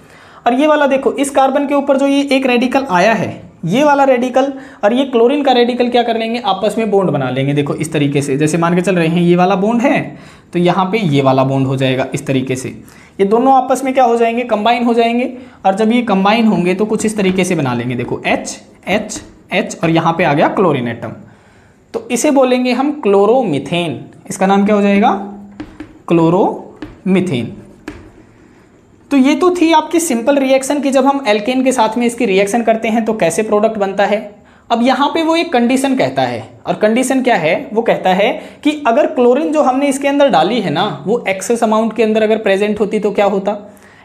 और ये वाला देखो इस कार्बन के ऊपर जो ये एक रेडिकल आया है, ये वाला रेडिकल और ये क्लोरीन का रेडिकल क्या कर लेंगे, आपस में बॉन्ड बना लेंगे। देखो इस तरीके से, जैसे मान के चल रहे हैं ये वाला बॉन्ड है तो यहाँ पे ये वाला बॉन्ड हो जाएगा इस तरीके से। ये दोनों आपस में क्या हो जाएंगे, कंबाइन हो जाएंगे। और जब ये कंबाइन होंगे तो कुछ इस तरीके से बना लेंगे, देखो H H H और यहाँ पे आ गया क्लोरीन एटम। तो इसे बोलेंगे हम क्लोरोमीथेन। इसका नाम क्या हो जाएगा, क्लोरोमीथेन। तो ये तो थी आपकी सिंपल रिएक्शन कि जब हम एल्केन के साथ में इसकी रिएक्शन करते हैं तो कैसे प्रोडक्ट बनता है। अब यहाँ पे वो एक कंडीशन कहता है, और कंडीशन क्या है, वो कहता है कि अगर क्लोरीन जो हमने इसके अंदर डाली है ना वो एक्सेस अमाउंट के अंदर अगर प्रेजेंट होती तो क्या होता,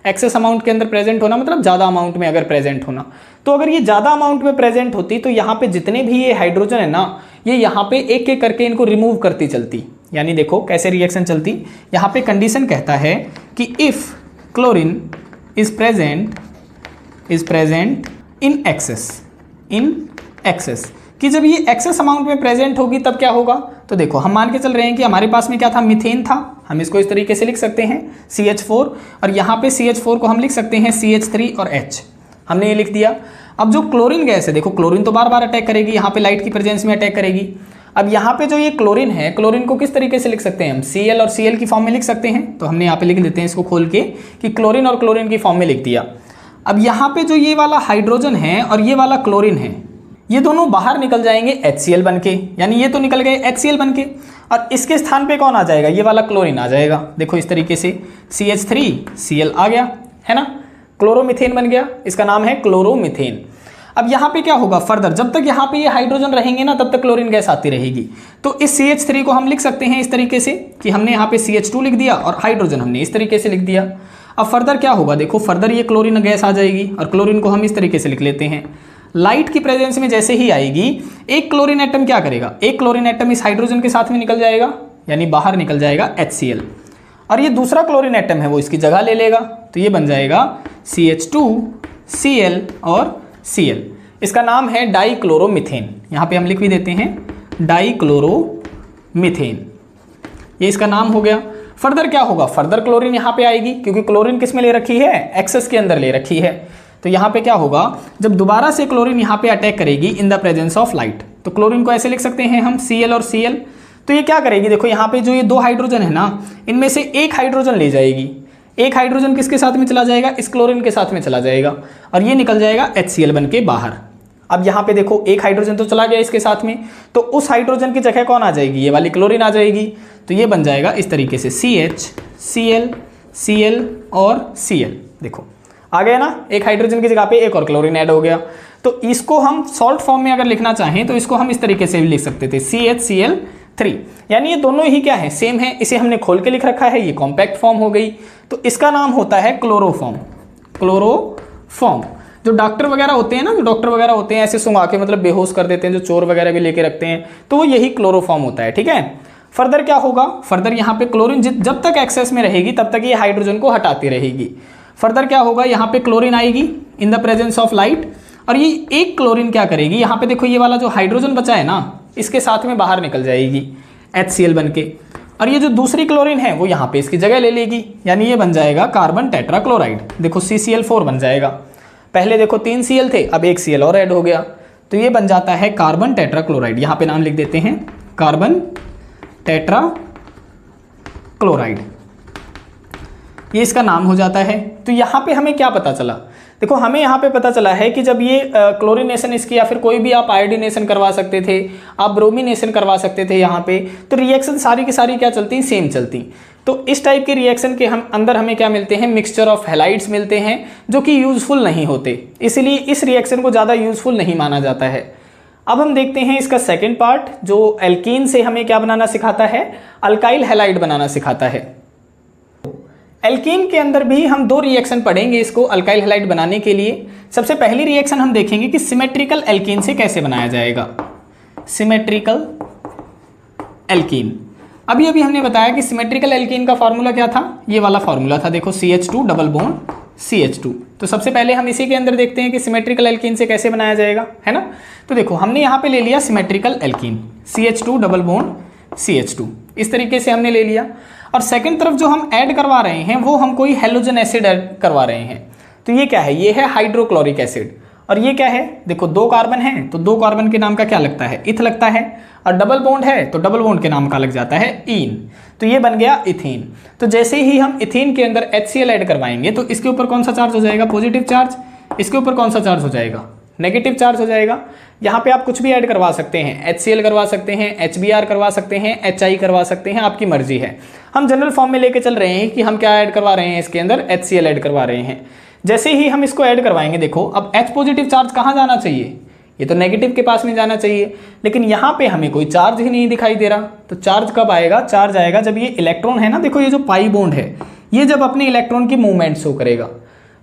एक्सेस अमाउंट के अंदर प्रेजेंट होना मतलब ज़्यादा अमाउंट में अगर प्रेजेंट होना। तो अगर ये ज़्यादा अमाउंट में प्रेजेंट होती तो यहाँ पे जितने भी ये हाइड्रोजन है ना, ये यहाँ पे एक एक करके इनको रिमूव करती चलती। यानी देखो कैसे रिएक्शन चलती, यहाँ पे कंडीशन कहता है कि if chlorine is present in excess, कि जब ये एक्सेस अमाउंट में प्रेजेंट होगी तब क्या होगा। तो देखो हम मान के चल रहे हैं कि हमारे पास में क्या था, मीथेन था। हम इसको इस तरीके से लिख सकते हैं CH4, और यहाँ पे CH4 को हम लिख सकते हैं CH3 और H। हमने ये लिख दिया। अब जो क्लोरीन गैस है, देखो क्लोरीन तो बार बार अटैक करेगी, यहाँ पे लाइट की प्रेजेंस में अटैक करेगी। अब यहाँ पे जो ये क्लोरीन है, क्लोरीन को किस तरीके से लिख सकते हैं हम, Cl और Cl की फॉर्म में लिख सकते हैं। तो हमने यहाँ पे लिख देते हैं इसको खोल के कि क्लोरीन और क्लोरीन की फॉर्म में लिख दिया। अब यहाँ पे जो ये वाला हाइड्रोजन है और ये वाला क्लोरीन है, ये दोनों बाहर निकल जाएंगे HCl बन के, यानी ये तो निकल गए HCl बन के, और इसके स्थान पे कौन आ जाएगा, ये वाला क्लोरीन आ जाएगा। देखो इस तरीके से CH3Cl आ गया, है ना, क्लोरोमीथेन बन गया। इसका नाम है क्लोरोमीथेन। अब यहाँ पे क्या होगा फर्दर, जब तक यहाँ पे ये हाइड्रोजन रहेंगे ना तब तक क्लोरीन गैस आती रहेगी। तो इस CH3 को हम लिख सकते हैं इस तरीके से कि हमने यहाँ पे CH2 लिख दिया और हाइड्रोजन हमने इस तरीके से लिख दिया। अब फर्दर क्या होगा, देखो फर्दर ये क्लोरीन गैस आ जाएगी और क्लोरीन को हम इस तरीके से लिख लेते हैं। लाइट की प्रेजेंस में जैसे ही आएगी, एक क्लोरीन एटम क्या करेगा, एक क्लोरीन एटम इस हाइड्रोजन के साथ में निकल जाएगा, यानी बाहर निकल जाएगा HCl, और ये दूसरा क्लोरीन एटम है वो इसकी जगह ले लेगा। तो ये बन जाएगा CH2Cl और Cl। इसका नाम है डाइक्लोरोमीथेन। यहाँ पे हम लिख भी देते हैं डाइक्लोरोमीथेन, ये इसका नाम हो गया। फर्दर क्या होगा, फर्दर क्लोरीन यहाँ पे आएगी, क्योंकि क्लोरीन किस में ले रखी है, एक्सेस के अंदर ले रखी है। तो यहाँ पे क्या होगा, जब दोबारा से क्लोरीन यहाँ पे अटैक करेगी इन द प्रेजेंस ऑफ लाइट, तो क्लोरीन को ऐसे लिख सकते हैं हम Cl और Cl। तो ये क्या करेगी, देखो यहाँ पे जो ये दो हाइड्रोजन है ना, इनमें से एक हाइड्रोजन ले जाएगी, एक हाइड्रोजन किसके साथ में चला जाएगा, इस क्लोरीन के साथ में चला जाएगा, और ये निकल जाएगा HCl बन के बाहर। अब यहाँ पे देखो एक हाइड्रोजन तो चला गया इसके साथ में, तो उस हाइड्रोजन की जगह कौन आ जाएगी, ये वाली क्लोरीन आ जाएगी। तो ये बन जाएगा इस तरीके से CH Cl Cl और Cl। देखो आ गया ना, एक हाइड्रोजन की जगह पे एक और क्लोरीन ऐड हो गया। तो इसको हम सॉल्ट फॉर्म में अगर लिखना चाहें तो इसको हम इस तरीके से भी लिख सकते थे CHCl3, यानी ये दोनों ही क्या है, सेम है। इसे हमने खोल के लिख रखा है, ये कॉम्पैक्ट फॉर्म हो गई। तो इसका नाम होता है क्लोरोफॉर्म। क्लोरोफॉर्म जो डॉक्टर वगैरह होते हैं ना, जो डॉक्टर वगैरह होते हैं ऐसे सुंघा के मतलब बेहोश कर देते हैं, जो चोर वगैरह भी लेके रखते हैं, तो वो यही क्लोरोफॉर्म होता है। ठीक है, फर्दर क्या होगा, फर्दर यहाँ पे क्लोरीन जब तक एक्सेस में रहेगी तब तक ये हाइड्रोजन को हटाती रहेगी। फर्दर क्या होगा, यहाँ पे क्लोरीन आएगी इन द प्रेजेंस ऑफ लाइट, और ये एक क्लोरीन क्या करेगी, यहाँ पे देखो ये वाला जो हाइड्रोजन बचा है ना, इसके साथ में बाहर निकल जाएगी HCl बन के, और ये जो दूसरी क्लोरीन है वो यहाँ पे इसकी जगह ले लेगी, यानी ये बन जाएगा कार्बन टेट्राक्लोराइड। देखो CCl4 बन जाएगा, पहले देखो 3 Cl थे, अब एक Cl और ऐड हो गया, तो ये बन जाता है कार्बन टेट्राक्लोराइड। यहाँ पे नाम लिख देते हैं कार्बन टेट्राक्लोराइड, ये इसका नाम हो जाता है। तो यहाँ पे हमें क्या पता चला, देखो हमें यहाँ पे पता चला है कि जब ये क्लोरीनेशन इसकी, या फिर कोई भी आप आयोडीनेशन करवा सकते थे, आप ब्रोमीनेशन करवा सकते थे यहाँ पे, तो रिएक्शन सारी की सारी क्या चलती, सेम चलती। तो इस टाइप के रिएक्शन के हम अंदर हमें क्या मिलते हैं, मिक्सचर ऑफ हैलाइड्स मिलते हैं, जो कि यूजफुल नहीं होते, इसलिए इस रिएक्शन को ज़्यादा यूजफुल नहीं माना जाता है। अब हम देखते हैं इसका सेकेंड पार्ट, जो एल्कीन से हमें क्या बनाना सिखाता है, अल्काइल हैलाइड बनाना सिखाता है। एल्कीन के अंदर भी हम दो रिएक्शन पढ़ेंगे इसको अल्काइल हैलाइड बनाने के लिए। सबसे पहली रिएक्शन हम देखेंगे कि सिमेट्रिकल एल्कीन से कैसे बनाया जाएगा। सिमेट्रिकल एल्कीन, अभी अभी हमने बताया कि सिमेट्रिकल एल्कीन का फॉर्मूला क्या था, ये वाला फॉर्मूला था, देखो CH2 डबल बॉन्ड CH2। तो सबसे पहले हम इसी के अंदर देखते हैं कि सिमेट्रिकल एल्कीन से कैसे बनाया जाएगा, है ना। तो देखो हमने यहाँ पे ले लिया symmetrical alkene, CH2 double bond CH2, इस तरीके से हमने ले लिया। और सेकंड तरफ जो हम ऐड करवा रहे हैं वो हम कोई हेलोजन एसिड ऐड करवा रहे हैं। तो ये क्या है, ये है हाइड्रोक्लोरिक एसिड। और ये क्या है, देखो दो कार्बन है तो दो कार्बन के नाम का क्या लगता है, इथ लगता है। और डबल बॉन्ड है तो डबल बॉन्ड के नाम का लग जाता है ईन। तो ये बन गया इथीन। तो जैसे ही हम इथीन के अंदर HCl ऐड करवाएंगे तो इसके ऊपर कौन सा चार्ज हो जाएगा, पॉजिटिव चार्ज। इसके ऊपर कौन सा चार्ज हो जाएगा, नेगेटिव चार्ज हो जाएगा। यहाँ पे आप कुछ भी ऐड करवा सकते हैं, HCl करवा सकते हैं, HBr करवा सकते हैं, HI करवा सकते हैं, आपकी मर्जी है। हम जनरल फॉर्म में लेके चल रहे हैं कि हम क्या ऐड करवा रहे हैं, इसके अंदर HCl ऐड करवा रहे हैं। जैसे ही हम इसको ऐड करवाएंगे, देखो अब H पॉजिटिव चार्ज कहाँ जाना चाहिए, ये तो नेगेटिव के पास में जाना चाहिए, लेकिन यहाँ पे हमें कोई चार्ज ही नहीं दिखाई दे रहा। तो चार्ज कब आएगा, चार्ज आएगा जब ये इलेक्ट्रॉन है ना, देखो ये जो पाई बॉन्ड है ये जब अपने इलेक्ट्रॉन की मूवमेंट शो करेगा।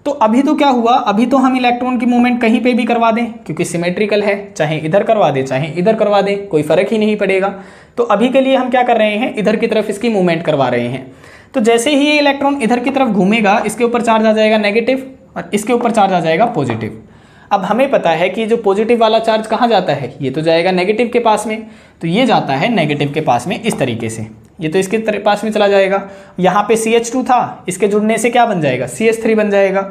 तो अभी तो क्या हुआ, अभी तो हम इलेक्ट्रॉन की मूवमेंट कहीं पे भी करवा दें क्योंकि सिमेट्रिकल है, चाहे इधर करवा दे चाहे इधर करवा दे कोई फर्क ही नहीं पड़ेगा। तो अभी के लिए हम क्या कर रहे हैं, इधर की तरफ इसकी मूवमेंट करवा रहे हैं। तो जैसे ही ये इलेक्ट्रॉन इधर की तरफ घूमेगा, इसके ऊपर चार्ज आ जाएगा नेगेटिव और इसके ऊपर चार्ज आ जाएगा पॉजिटिव। अब हमें पता है कि जो पॉजिटिव वाला चार्ज कहाँ जाता है, ये तो जाएगा नेगेटिव के पास में। तो ये जाता है नेगेटिव के पास में इस तरीके से, ये तो इसके पास में चला जाएगा। यहाँ पे CH2 था, इसके जुड़ने से क्या बन जाएगा, CH3 बन जाएगा।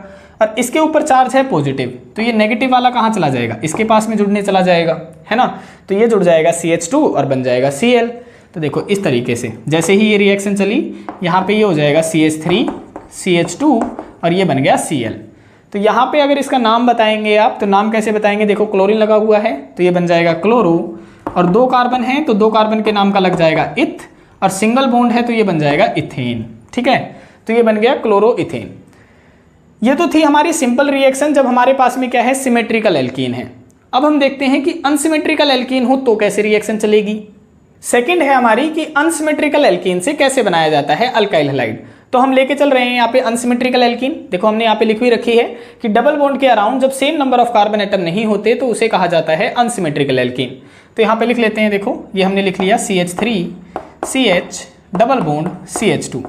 और इसके ऊपर चार्ज है पॉजिटिव, तो ये नेगेटिव वाला कहाँ चला जाएगा, इसके पास में जुड़ने चला जाएगा, है ना। तो ये जुड़ जाएगा CH2 और बन जाएगा Cl। तो देखो इस तरीके से जैसे ही ये रिएक्शन चली, यहाँ पे ये हो जाएगा CH3 CH2 और ये बन गया Cl। तो यहाँ पे अगर इसका नाम बताएंगे आप, तो नाम कैसे बताएंगे, देखो क्लोरीन लगा हुआ है तो ये बन जाएगा क्लोरो, और दो कार्बन है तो दो कार्बन के नाम का लग जाएगा इथ, और सिंगल बॉन्ड है तो ये बन जाएगा इथेन। ठीक है, तो ये बन गया क्लोरो इथेन। ये तो थी हमारी सिंपल रिएक्शन जब हमारे पास में क्या है, सिमेट्रिकल एल्कीन है। अब हम देखते हैं कि अनसिमेट्रिकल एल्कीन हो तो कैसे रिएक्शन चलेगी। सेकंड है हमारी कि अनसिमेट्रिकल एल्कीन से कैसे बनाया जाता है अल्काइल हैलाइड। तो हम लेके चल रहे हैं यहाँ पे अनसिमेट्रिकल एल्कीन। देखो हमने यहाँ पे लिखी हुई रखी है कि डबल बॉन्ड के अराउंड जब same number of carbon atom नहीं होते तो उसे कहा जाता है अनसिमेट्रिकल एल्कीन। तो यहाँ पे लिख लेते हैं, देखो ये हमने लिख लिया CH3 CH double bond CH2।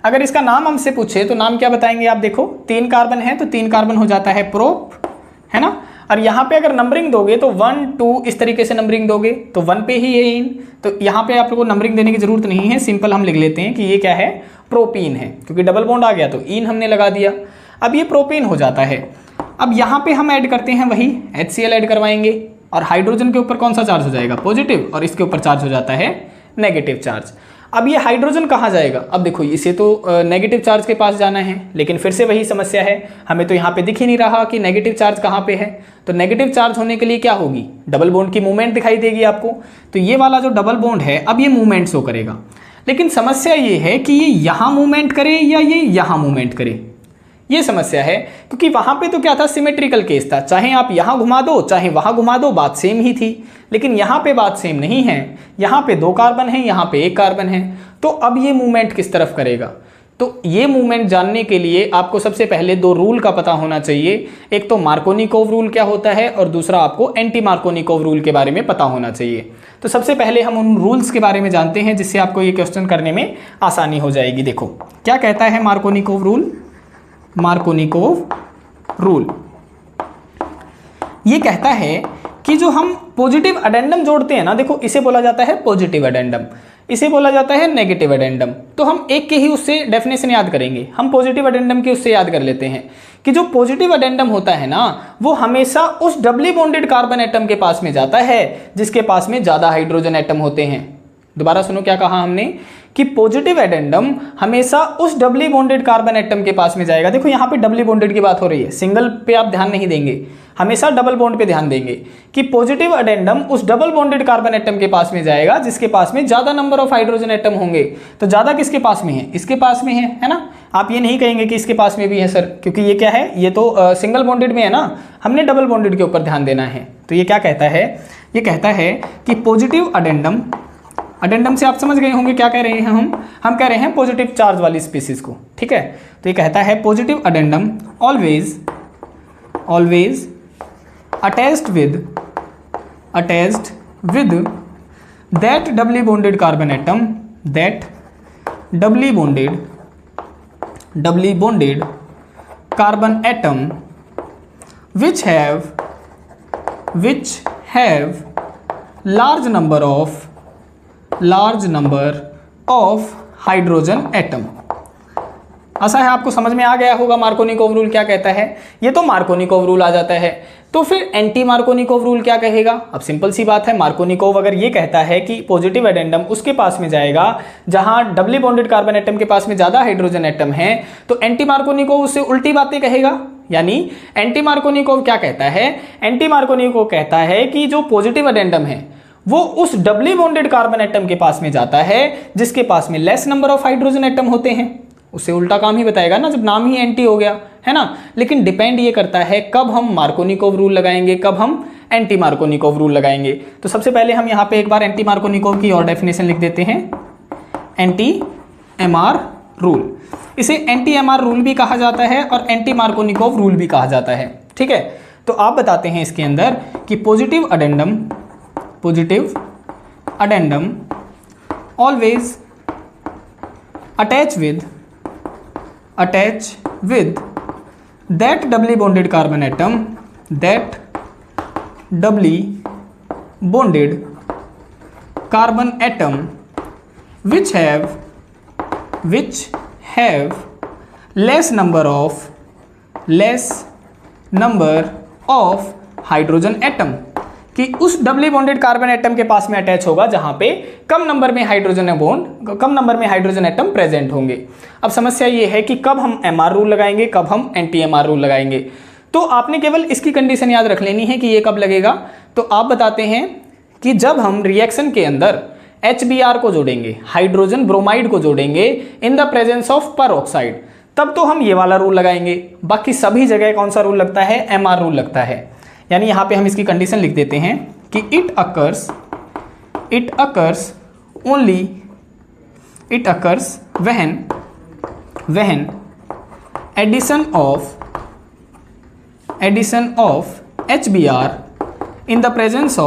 अगर इसका नाम हमसे पूछे तो नाम क्या बताएंगे आप, देखो 3 कार्बन है तो 3 कार्बन हो जाता है प्रोप, है ना। और यहाँ पे अगर नंबरिंग दोगे तो 1 2 इस तरीके से नंबरिंग दोगे तो 1 पे ही है इन। तो यहाँ पे आप लोगों को नंबरिंग देने की जरूरत नहीं है, सिंपल हम लिख लेते हैं कि ये क्या है, प्रोपीन है, क्योंकि डबल बॉन्ड आ गया तो इन हमने लगा दिया। अब ये प्रोपीन हो जाता है। अब यहाँ पे हम ऐड करते हैं वही HCl ऐड करवाएंगे, और हाइड्रोजन के ऊपर कौन सा चार्ज हो जाएगा, पॉजिटिव, और इसके ऊपर चार्ज हो जाता है नेगेटिव चार्ज। अब ये हाइड्रोजन कहाँ जाएगा, अब देखो इसे तो नेगेटिव चार्ज के पास जाना है, लेकिन फिर से वही समस्या है, हमें तो यहाँ पे दिख ही नहीं रहा कि नेगेटिव चार्ज कहाँ पे है। तो नेगेटिव चार्ज होने के लिए क्या होगी, डबल बॉन्ड की मूवमेंट दिखाई देगी आपको। तो ये वाला जो डबल बॉन्ड है अब ये मूवमेंट शो करेगा, लेकिन समस्या ये है कि ये यहाँ मूवमेंट करे या ये यहाँ मूवमेंट करे, ये समस्या है। क्योंकि वहाँ पे तो क्या था, सिमेट्रिकल केस था, चाहे आप यहाँ घुमा दो चाहे वहाँ घुमा दो बात सेम ही थी। लेकिन यहाँ पे बात सेम नहीं है, यहाँ पे 2 कार्बन है, यहाँ पे 1 कार्बन है। तो अब ये मूवमेंट किस तरफ करेगा, तो ये मूवमेंट जानने के लिए आपको सबसे पहले 2 रूल का पता होना चाहिए। एक तो मार्कोनिकोव रूल क्या होता है, और दूसरा आपको एंटी मार्कोनिकोव रूल के बारे में पता होना चाहिए। तो सबसे पहले हम उन रूल्स के बारे में जानते हैं जिससे आपको ये क्वेश्चन करने में आसानी हो जाएगी। देखो क्या कहता है मार्कोनिकोव रूल। मार्कोनिकोव रूल ये कहता है कि जो हम पॉजिटिव अडेंडम जोड़ते हैं ना, देखो इसे बोला जाता है पॉजिटिव अडेंडम, इसे बोला जाता है नेगेटिव अडेंडम। तो हम एक के ही उससे डेफिनेशन याद करेंगे, हम पॉजिटिव अडेंडम के उससे याद कर लेते हैं कि जो पॉजिटिव अडेंडम होता है ना, वो हमेशा उस डबली बॉन्डेड कार्बन एटम के पास में जाता है जिसके पास में ज़्यादा हाइड्रोजन एटम होते हैं। दोबारा सुनो क्या कहा हमने, कि पॉजिटिव एडेंडम हमेशा उस डबली बॉन्डेड कार्बन एटम के पास में जाएगा। देखो यहाँ पे डबली बॉन्डेड की बात हो रही है, सिंगल पे आप ध्यान नहीं देंगे, हमेशा डबल बॉन्ड पे ध्यान देंगे कि पॉजिटिव एडेंडम उस डबल बॉन्डेड कार्बन एटम के पास में जाएगा जिसके पास में ज्यादा नंबर ऑफ हाइड्रोजन एटम होंगे। तो ज्यादा किसके पास में है, इसके पास में है ना। आप ये नहीं कहेंगे कि इसके पास में भी है सर, क्योंकि ये क्या है, ये तो सिंगल बॉन्डेड में है ना, हमने डबल बॉन्डेड के ऊपर ध्यान देना है। तो ये क्या कहता है, ये कहता है कि पॉजिटिव अडेंडम से आप समझ गए होंगे क्या कह रहे हैं हम कह रहे हैं पॉजिटिव चार्ज वाली स्पीसीज को, ठीक है। तो ये कहता है positive addendum always attached with that doubly bonded carbon atom, that doubly bonded carbon atom which have large number of hydrogen atom. ऐसा है, आपको समझ में आ गया होगा मार्कोनिकोव रूल क्या कहता है। ये तो मार्कोनिकोव रूल आ जाता है, तो फिर एंटी मार्कोनिकोव रूल क्या कहेगा। अब सिंपल सी बात है, मार्कोनिकोव अगर ये कहता है कि पॉजिटिव एडेंडम उसके पास में जाएगा जहां डबली बॉन्डेड कार्बन एटम के पास में ज्यादा हाइड्रोजन एटम है, तो एंटी मार्कोनिकोव उससे उल्टी बातें कहेगा। यानी एंटी मार्कोनिकोव क्या कहता है, एंटी मार्कोनिकोव कहता है कि जो पॉजिटिव एडेंडम है वो उस डबली बॉन्डेड कार्बन एटम के पास में जाता है जिसके पास में less number of hydrogen atom होते हैं। उससे उल्टा काम ही बताएगा ना, जब नाम ही एंटी हो गया है ना। लेकिन डिपेंड ये करता है कब हम मार्कोनिकोव रूल लगाएंगे, कब हम एंटी मार्कोनिकोव रूल लगाएंगे। तो सबसे पहले हम यहाँ पे एक बार एंटी मार्कोनिकोव की और डेफिनेशन लिख देते हैं, एंटी एमआर रूल। इसे एंटी एमआर रूल भी कहा जाता है और एंटी मार्कोनिकोव रूल भी कहा जाता है, ठीक है। तो आप बताते हैं इसके अंदर कि positive addendum always attach with that doubly bonded carbon atom, that doubly bonded carbon atom which have less number of hydrogen atom, कि उस डबली बॉन्डेड कार्बन एटम के पास में अटैच होगा जहां पे कम नंबर में हाइड्रोजन एटम प्रेजेंट होंगे। अब समस्या ये है कि कब हम एमआर रूल लगाएंगे, कब हम एंटी एमआर रूल लगाएंगे। तो आपने केवल इसकी कंडीशन याद रख लेनी है कि ये कब लगेगा। तो आप बताते हैं कि जब हम रिएक्शन के अंदर HBr को जोड़ेंगे, हाइड्रोजन ब्रोमाइड को जोड़ेंगे इन द प्रेजेंस ऑफ परऑक्साइड, तब तो हम ये वाला रूल लगाएंगे। बाकी सभी जगह कौन सा रूल लगता है, एमआर रूल लगता है। यानी यहां पे हम इसकी कंडीशन लिख देते हैं कि it occurs when addition of HBr in the presence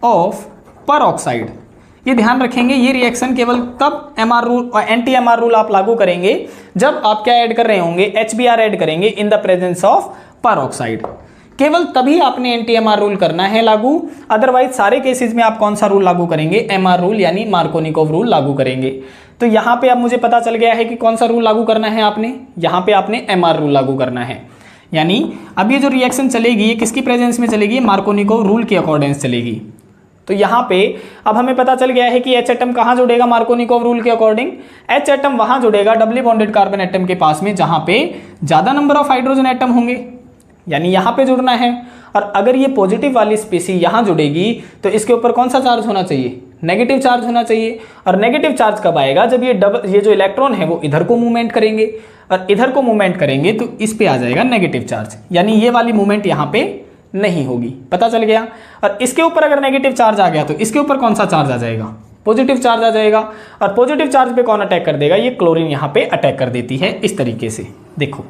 of peroxide। ये ध्यान रखेंगे, ये रिएक्शन केवल तब एमआर रूल और एंटी एमआर रूल आप लागू करेंगे जब आप क्या ऐड कर रहे होंगे, HBr ऐड करेंगे इन द प्रेजेंस ऑफ पेरोक्साइड। केवल तभी आपने एंटी एमआर रूल करना है लागू, अदरवाइज सारे केसेस में आप कौन सा रूल लागू करेंगे, एमआर रूल यानी मार्कोनिकोव रूल लागू करेंगे। तो यहाँ पे अब मुझे पता चल गया है कि कौन सा रूल लागू करना है आपने, यहाँ पे आपने एमआर रूल लागू करना है। यानी अब ये जो रिएक्शन चलेगी ये किसकी प्रेजेंस में चलेगी, मार्कोनिकोव रूल के अकॉर्डिंग चलेगी। तो यहाँ पे अब हमें पता चल गया है कि H एटम कहाँ जुड़ेगा मार्कोनिकोव रूल के अकॉर्डिंग, H एटम वहां जुड़ेगा डबली बॉन्डेड कार्बन एटम के पास में जहां पे ज्यादा नंबर ऑफ हाइड्रोजन एटम होंगे, यानी यहाँ पे जुड़ना है। और अगर ये पॉजिटिव वाली स्पीसी यहाँ जुड़ेगी तो इसके ऊपर कौन सा चार्ज होना चाहिए, नेगेटिव चार्ज होना चाहिए। और नेगेटिव चार्ज कब आएगा, जब ये जो इलेक्ट्रॉन है वो इधर को मूवमेंट करेंगे, और इधर को मूवमेंट करेंगे तो इस पे आ जाएगा नेगेटिव चार्ज, यानी ये वाली मूवमेंट यहाँ पे नहीं होगी। पता चल गया। और इसके ऊपर अगर नेगेटिव चार्ज आ गया तो इसके ऊपर कौन सा चार्ज आ जाएगा, पॉजिटिव चार्ज आ जाएगा। और पॉजिटिव चार्ज पे कौन अटैक कर देगा, ये क्लोरीन यहाँ पे अटैक कर देती है इस तरीके से, देखो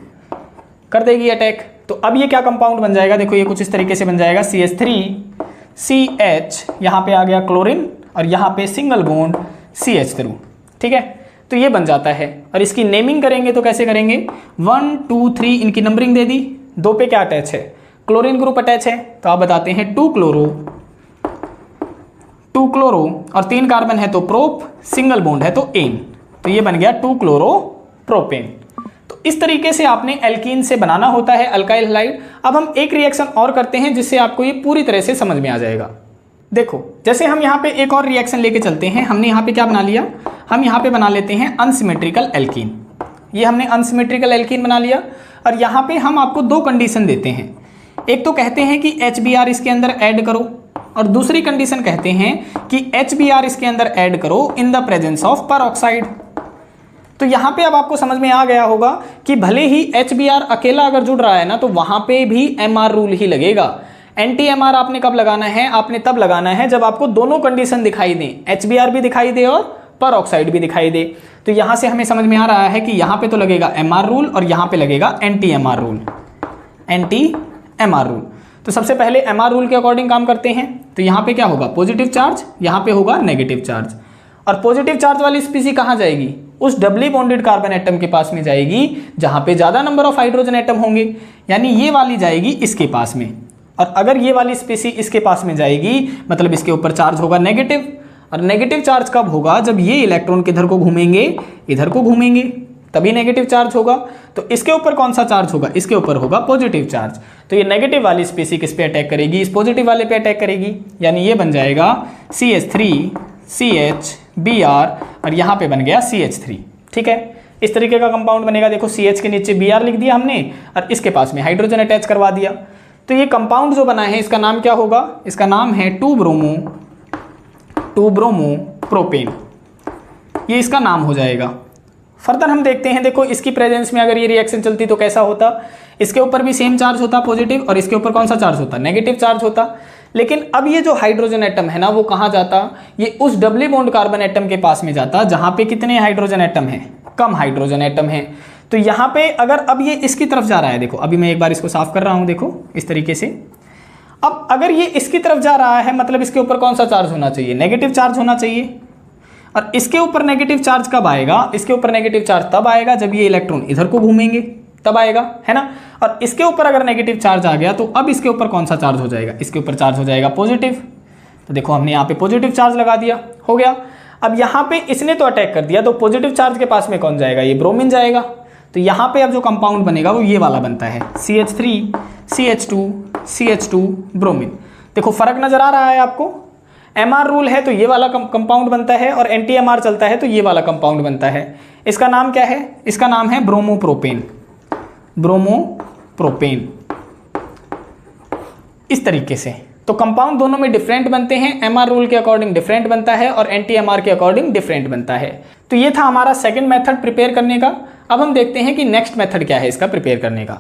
कर देगी अटैक। तो अब ये क्या कंपाउंड बन जाएगा, देखो ये कुछ इस तरीके से बन जाएगा, CH3CH, यहाँ पे आ गया क्लोरीन और यहाँ पे सिंगल बॉन्ड CH3, ठीक है। तो ये बन जाता है। और इसकी नेमिंग करेंगे तो कैसे करेंगे, 1 2 3 इनकी नंबरिंग दे दी, 2 पे क्या अटैच है, क्लोरीन ग्रुप अटैच है। तो आप बताते हैं 2 क्लोरो और 3 कार्बन है तो प्रोप, सिंगल बॉन्ड है तो एन, तो ये बन गया 2 क्लोरो प्रोपेन। तो इस तरीके से आपने एल्कीन से बनाना होता है अल्काइल हैलाइड। अब हम एक रिएक्शन और करते हैं जिससे आपको ये पूरी तरह से समझ में आ जाएगा। देखो जैसे हम यहाँ पे एक और रिएक्शन लेके चलते हैं, हमने यहाँ पे क्या बना लिया, हम यहाँ पे बना लेते हैं अनसिमेट्रिकल एल्कीन। ये हमने अनसिमेट्रिकल एल्कीन बना लिया और यहाँ पे हम आपको 2 कंडीशन देते हैं। एक तो कहते हैं कि HBr इसके अंदर ऐड करो, और दूसरी कंडीशन कहते हैं कि HBr इसके अंदर ऐड करो इन द प्रेजेंस ऑफ पेरोक्साइड। तो यहाँ पे अब आपको समझ में आ गया होगा कि भले ही HBr अकेला अगर जुड़ रहा है ना तो वहां पे भी MR रूल ही लगेगा। NTMR आपने कब लगाना है? आपने तब लगाना है जब आपको दोनों कंडीशन दिखाई दें, HBr भी दिखाई दे और पर ऑक्साइड भी दिखाई दे। तो यहां से हमें समझ में आ रहा है कि यहां पे तो लगेगा MR रूल और यहां पे लगेगा NTMR रूल, NTMR रूल। तो सबसे पहले MR रूल के अकॉर्डिंग काम करते हैं। तो यहाँ पे क्या होगा? पॉजिटिव चार्ज, यहाँ पे होगा नेगेटिव चार्ज। और पॉजिटिव चार्ज वाली स्पीसी कहाँ जाएगी? उस डबली बॉन्डेड कार्बन एटम के पास में जाएगी जहाँ पे ज़्यादा नंबर ऑफ हाइड्रोजन एटम होंगे, यानी ये वाली जाएगी इसके पास में। और अगर ये वाली स्पीसी इसके पास में जाएगी मतलब इसके ऊपर चार्ज होगा नेगेटिव। और नेगेटिव चार्ज कब होगा? जब ये इलेक्ट्रॉन किधर को घूमेंगे? इधर को घूमेंगे, तभी नेगेटिव चार्ज होगा। तो इसके ऊपर कौन सा चार्ज होगा? इसके ऊपर होगा पॉजिटिव चार्ज। तो ये नेगेटिव वाली स्पीसी किस पे अटैक करेगी? इस पॉजिटिव वाले पे अटैक करेगी, यानी ये बन जाएगा CH3CHBr और यहाँ पे बन गया CH3। ठीक है, इस तरीके का कंपाउंड बनेगा। देखो CH के नीचे Br लिख दिया हमने और इसके पास में हाइड्रोजन अटैच करवा दिया। तो ये कंपाउंड जो बना है इसका नाम क्या होगा? इसका नाम है 2-ब्रोमो-प्रोपेन, ये इसका नाम हो जाएगा। फर्दर हम देखते हैं, देखो इसकी प्रेजेंस में अगर ये रिएक्शन चलती तो कैसा होता? इसके ऊपर भी सेम चार्ज होता पॉजिटिव और इसके ऊपर कौन सा चार्ज होता? नेगेटिव चार्ज होता। लेकिन अब ये जो हाइड्रोजन एटम है ना वो कहाँ जाता? ये उस डबली बॉन्ड कार्बन एटम के पास में जाता जहाँ पे कितने हाइड्रोजन एटम हैं? कम हाइड्रोजन एटम है। तो यहाँ पे अगर अब ये इसकी तरफ जा रहा है, देखो अभी मैं एक बार इसको साफ कर रहा हूँ, देखो इस तरीके से। अब अगर ये इसकी तरफ जा रहा है मतलब इसके ऊपर कौन सा चार्ज होना चाहिए? नेगेटिव चार्ज होना चाहिए। और इसके ऊपर नेगेटिव चार्ज कब आएगा? इसके ऊपर नेगेटिव चार्ज तब आएगा जब ये इलेक्ट्रॉन इधर को घूमेंगे, तब आएगा, है ना। और इसके ऊपर अगर नेगेटिव चार्ज आ गया तो अब इसके ऊपर कौन सा चार्ज हो जाएगा? इसके ऊपर चार्ज हो जाएगा पॉजिटिव। तो देखो हमने यहाँ पे पॉजिटिव चार्ज लगा दिया, हो गया। अब यहाँ पे इसने तो अटैक कर दिया, तो पॉजिटिव चार्ज के पास में कौन जाएगा? ये ब्रोमीन जाएगा। तो यहाँ पे अब जो कंपाउंड बनेगा वो ये वाला बनता है CH3CH2CH2 ब्रोमीन। देखो फर्क नजर आ रहा है आपको? MR रूल है तो ये वाला कंपाउंड बनता है और NTMR चलता है तो ये वाला कंपाउंड बनता है। इसका नाम क्या है? इसका नाम है ब्रोमोप्रोपेन, ब्रोमोप्रोपेन, इस तरीके से। तो कंपाउंड दोनों में डिफरेंट बनते हैं, MR रूल के अकॉर्डिंग डिफरेंट बनता है और NTMR के अकॉर्डिंग डिफरेंट बनता है। तो ये था हमारा सेकंड मेथड प्रिपेयर करने का। अब हम देखते हैं कि नेक्स्ट मेथड क्या है इसका प्रिपेयर करने का।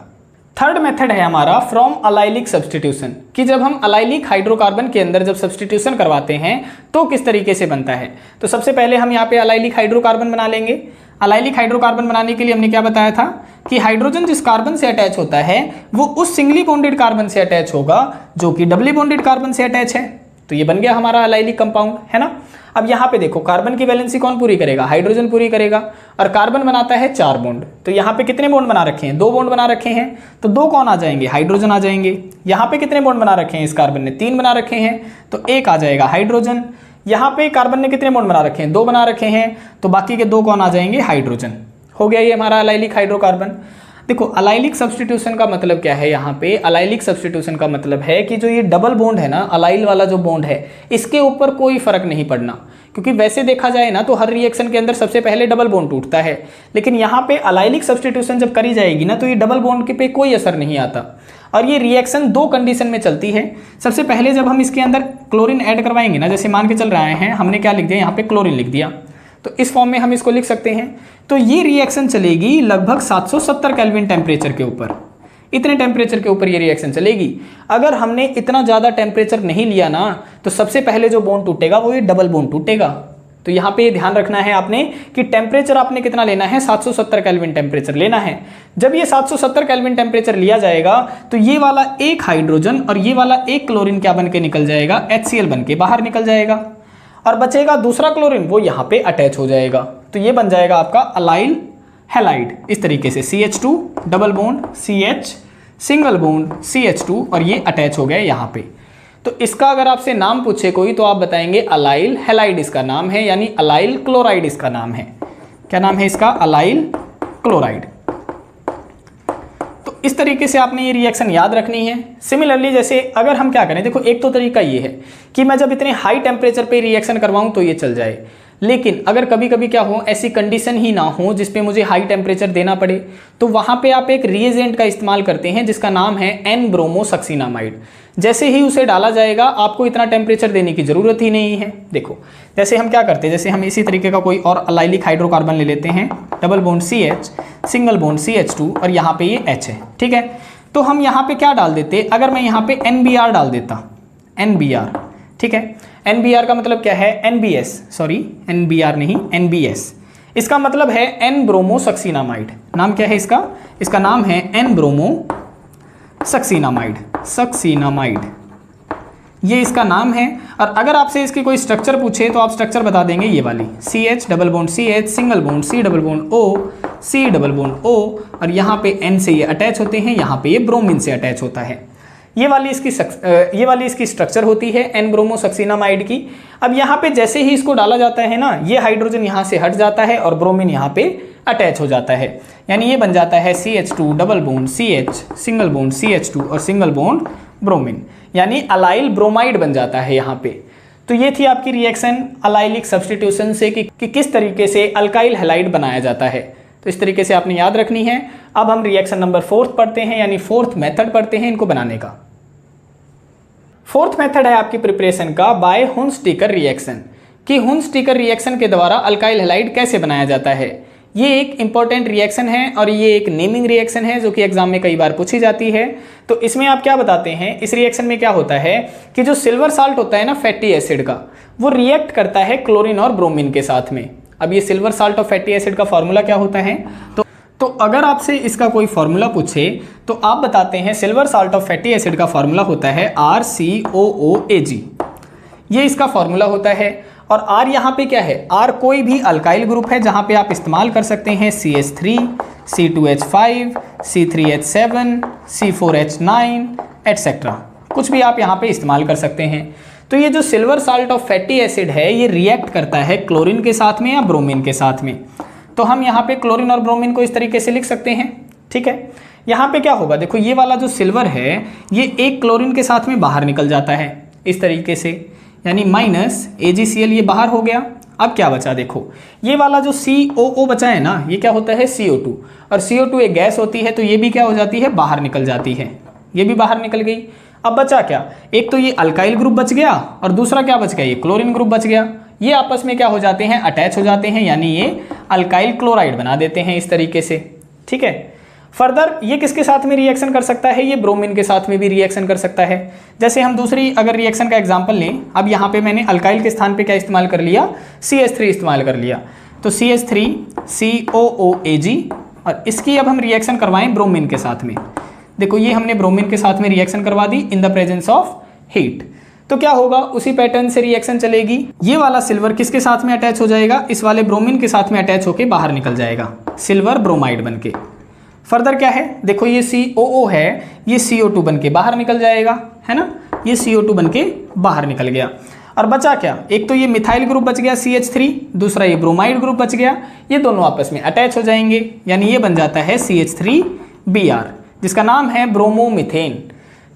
थर्ड मेथड है हमारा फ्रॉम अलाइलिक सब्सटीट्यूशन, कि जब हम अलाइलिक हाइड्रोकार्बन के अंदर जब सब्सटीट्यूशन करवाते हैं तो किस तरीके से बनता है। तो सबसे पहले हम यहाँ पे अलाइलिक हाइड्रोकार्बन बना लेंगे। अलाइलिक हाइड्रोकार्बन बनाने के लिए हमने क्या बताया था कि हाइड्रोजन जिस कार्बन से अटैच होता है वो उस सिंगली बॉन्डेड कार्बन से अटैच होगा जो कि डबली बॉन्डेड कार्बन से अटैच है। तो ये बन गया हमारा अलाइलिक कंपाउंड, है ना। अब यहाँ पे देखो कार्बन की वैलेंसी कौन पूरी करेगा? हाइड्रोजन पूरी करेगा। और कार्बन बनाता है 4 बॉन्ड, तो यहाँ पे कितने बॉन्ड बना रखे हैं? 2 बॉन्ड बना रखे हैं। तो 2 कौन आ जाएंगे? हाइड्रोजन आ जाएंगे। यहाँ पे कितने बॉन्ड बना रखे हैं? इस कार्बन ने 3 बना रखे हैं, तो 1 आ जाएगा हाइड्रोजन। यहाँ पे कार्बन ने कितने बॉन्ड बना रखे हैं? 2 बना रखे हैं, तो बाकी के 2 कौन आ जाएंगे? हाइड्रोजन। हो गया ये हमारा अलाइलिक हाइड्रोकार्बन। देखो अलाइलिक सब्सटीट्यूशन का मतलब क्या है? यहाँ पे अलाइलिक सब्सटीट्यूशन का मतलब है कि जो ये डबल बॉन्ड है ना, अलाइल वाला जो बॉन्ड है, इसके ऊपर कोई फर्क नहीं पड़ना। क्योंकि वैसे देखा जाए ना तो हर रिएक्शन के अंदर सबसे पहले डबल बॉन्ड टूटता है, लेकिन यहाँ पे अलाइलिक सब्सटीट्यूशन जब करी जाएगी ना तो ये डबल बॉन्ड के पे कोई असर नहीं आता। और ये रिएक्शन 2 कंडीशन में चलती है। सबसे पहले जब हम इसके अंदर क्लोरीन ऐड करवाएंगे ना, जैसे मान के चल रहे हैं हमने क्या लिख दिया यहाँ पे? क्लोरीन लिख दिया। तो इस फॉर्म में हम इसको लिख सकते हैं। तो ये रिएक्शन चलेगी लगभग 770 केल्विन टेम्परेचर के ऊपर। इतने टेम्परेचर के ऊपर ये रिएक्शन चलेगी। अगर हमने इतना ज़्यादा टेम्परेचर नहीं लिया ना तो सबसे पहले जो बॉन्ड टूटेगा वो ये डबल बॉन्ड टूटेगा। तो यहाँ पे ध्यान रखना है आपने कि टेम्परेचर आपने कितना लेना है? 770 केल्विन टेम्परेचर लेना है। जब ये 770 केल्विन टेम्परेचर लिया जाएगा तो ये वाला एक हाइड्रोजन और ये वाला एक क्लोरीन क्या बन के निकल जाएगा? HCl बन के बाहर निकल जाएगा। और बचेगा दूसरा क्लोरीन, वो यहाँ पे अटैच हो जाएगा। तो ये बन जाएगा आपका अलाइल हैलाइड, इस तरीके से CH2 double bond CH single bond CH2 और ये अटैच हो गया यहाँ पे। तो इसका अगर आपसे नाम पूछे कोई तो आप बताएंगे अलाइल हैलाइड इसका नाम है, यानी अलाइल क्लोराइड इसका नाम है। क्या नाम है इसका? Allyl chloride. तो इस तरीके से आपने ये रिएक्शन याद रखनी है। सिमिलरली जैसे अगर हम क्या करें, देखो एक तो तरीका ये है कि मैं जब इतने हाई टेम्परेचर पे रिएक्शन करवाऊं तो ये चल जाए, लेकिन अगर कभी कभी क्या हो, ऐसी कंडीशन ही ना हो जिसपे मुझे हाई टेम्परेचर देना पड़े, तो वहाँ पे आप एक रिएजेंट का इस्तेमाल करते हैं जिसका नाम है N-ब्रोमोसक्सीनामाइड। जैसे ही उसे डाला जाएगा आपको इतना टेम्परेचर देने की ज़रूरत ही नहीं है। देखो जैसे हम क्या करते हैं, जैसे हम इसी तरीके का कोई और अलाइलिक हाइड्रोकार्बन ले लेते हैं, double bond CH single bond CH2 और यहाँ पे ये H है, ठीक है। तो हम यहाँ पे क्या डाल देते, अगर मैं यहाँ पे NBr डाल देता, NBr, ठीक है। NBr का मतलब क्या है, NBS, सॉरी NBr नहीं NBS, इसका मतलब है N ब्रोमोसक्सीनामाइड। नाम क्या है इसका, इसका नाम है N ब्रोमोसक्सीनामाइड, सक्सीनामाइड, ये इसका नाम है। और अगर आपसे इसकी कोई स्ट्रक्चर पूछे तो आप स्ट्रक्चर बता देंगे ये वाली, CH double bond CH single bond C double bond O C double bond O, और यहाँ पे N से ये अटैच होते हैं, यहाँ पे ये ब्रोमीन से अटैच होता है। ये वाली इसकी स्ट्रक्चर होती है N ब्रोमोसक्सीनामाइड की। अब यहाँ पे जैसे ही इसको डाला जाता है ना, ये हाइड्रोजन यहाँ से हट जाता है और ब्रोमीन यहाँ पे अटैच हो जाता है, यानी ये बन जाता है CH2 double bond CH single bond CH2 और सिंगल बॉन्ड ब्रोमीन, यानी अलाइल ब्रोमाइड बन जाता है यहाँ पे। तो ये थी आपकी रिएक्शन अलाइलिक सब्स्टिट्यूशन से कि किस तरीके से अल्काइल हैलाइड बनाया जाता है। तो इस तरीके से आपने याद रखनी है। अब हम रिएक्शन नंबर 4 पढ़ते हैं, यानी 4th मेथड पढ़ते हैं इनको बनाने का। 4th मेथड है आपकी प्रिपरेशन का बाय हुन्स-टीकर रिएक्शन, कि हुन्स-टीकर रिएक्शन के द्वारा अल्काइल हैलाइड कैसे बनाया जाता है। ये एक इंपॉर्टेंट रिएक्शन है और ये एक नेमिंग रिएक्शन है जो कि एग्जाम में कई बार पूछी जाती है। तो इसमें आप क्या बताते हैं, इस रिएक्शन में क्या होता है कि जो सिल्वर साल्ट होता है ना फैटी एसिड का, वो रिएक्ट करता है क्लोरीन और ब्रोमीन के साथ में। अब ये सिल्वर साल्ट और फैटी एसिड का फॉर्मूला क्या होता है, तो अगर आपसे इसका कोई फॉर्मूला पूछे तो आप बताते हैं silver salt of fatty acid का फॉर्मूला होता है RCOOAg, ये इसका फॉर्मूला होता है। और R यहाँ पे क्या है, R कोई भी अल्काइल ग्रुप है जहाँ पे आप इस्तेमाल कर सकते हैं CH3 C2H5 C3H7 C4H9 etcetera, कुछ भी आप यहाँ पे इस्तेमाल कर सकते हैं। तो ये जो silver salt of fatty acid है ये रिएक्ट करता है क्लोरीन के साथ में या ब्रोमीन के साथ में। तो हम यहाँ पे क्लोरीन और ब्रोमीन को इस तरीके से लिख सकते हैं, ठीक है। यहाँ पे क्या होगा, देखो ये वाला जो सिल्वर है ये एक क्लोरीन के साथ में बाहर निकल जाता है इस तरीके से, यानी माइनस AgCl ये बाहर हो गया। अब क्या बचा, देखो ये वाला जो COO बचा है ना, ये क्या होता है CO2, और CO2 एक गैस होती है तो ये भी क्या हो जाती है, बाहर निकल जाती है, ये भी बाहर निकल गई। अब बचा क्या, एक तो ये अल्काइल ग्रुप बच गया और दूसरा क्या बच गया, ये क्लोरीन ग्रुप बच गया। ये आपस में क्या हो जाते हैं, अटैच हो जाते हैं, यानी ये अल्काइल क्लोराइड बना देते हैं इस तरीके से, ठीक है। फर्दर ये किसके साथ में रिएक्शन कर सकता है, ये ब्रोमीन के साथ में भी रिएक्शन कर सकता है। जैसे हम दूसरी अगर रिएक्शन का एग्जांपल लें, अब यहाँ पे मैंने अल्काइल के स्थान पे क्या इस्तेमाल कर लिया, CH3 इस्तेमाल कर लिया, तो CH3 COOAg, और इसकी अब हम रिएक्शन करवाएं ब्रोमीन के साथ में। देखो ये हमने ब्रोमीन के साथ में रिएक्शन करवा दी in the presence of heat, तो क्या होगा, उसी पैटर्न से रिएक्शन चलेगी। ये वाला सिल्वर किसके साथ में अटैच हो जाएगा, इस वाले ब्रोमीन के साथ में अटैच होके बाहर निकल जाएगा सिल्वर ब्रोमाइड बनके। फर्दर क्या है, देखो ये COO है, ये CO2 बनके बाहर निकल जाएगा, है ना, ये CO2 बनके बाहर निकल गया। और बचा क्या, एक तो ये मिथाइल ग्रुप बच गया CH3, दूसरा ये ब्रोमाइड ग्रुप बच गया, ये दोनों आपस में अटैच हो जाएंगे, यानी ये बन जाता है CH3Br, जिसका नाम है ब्रोमोमीथेन।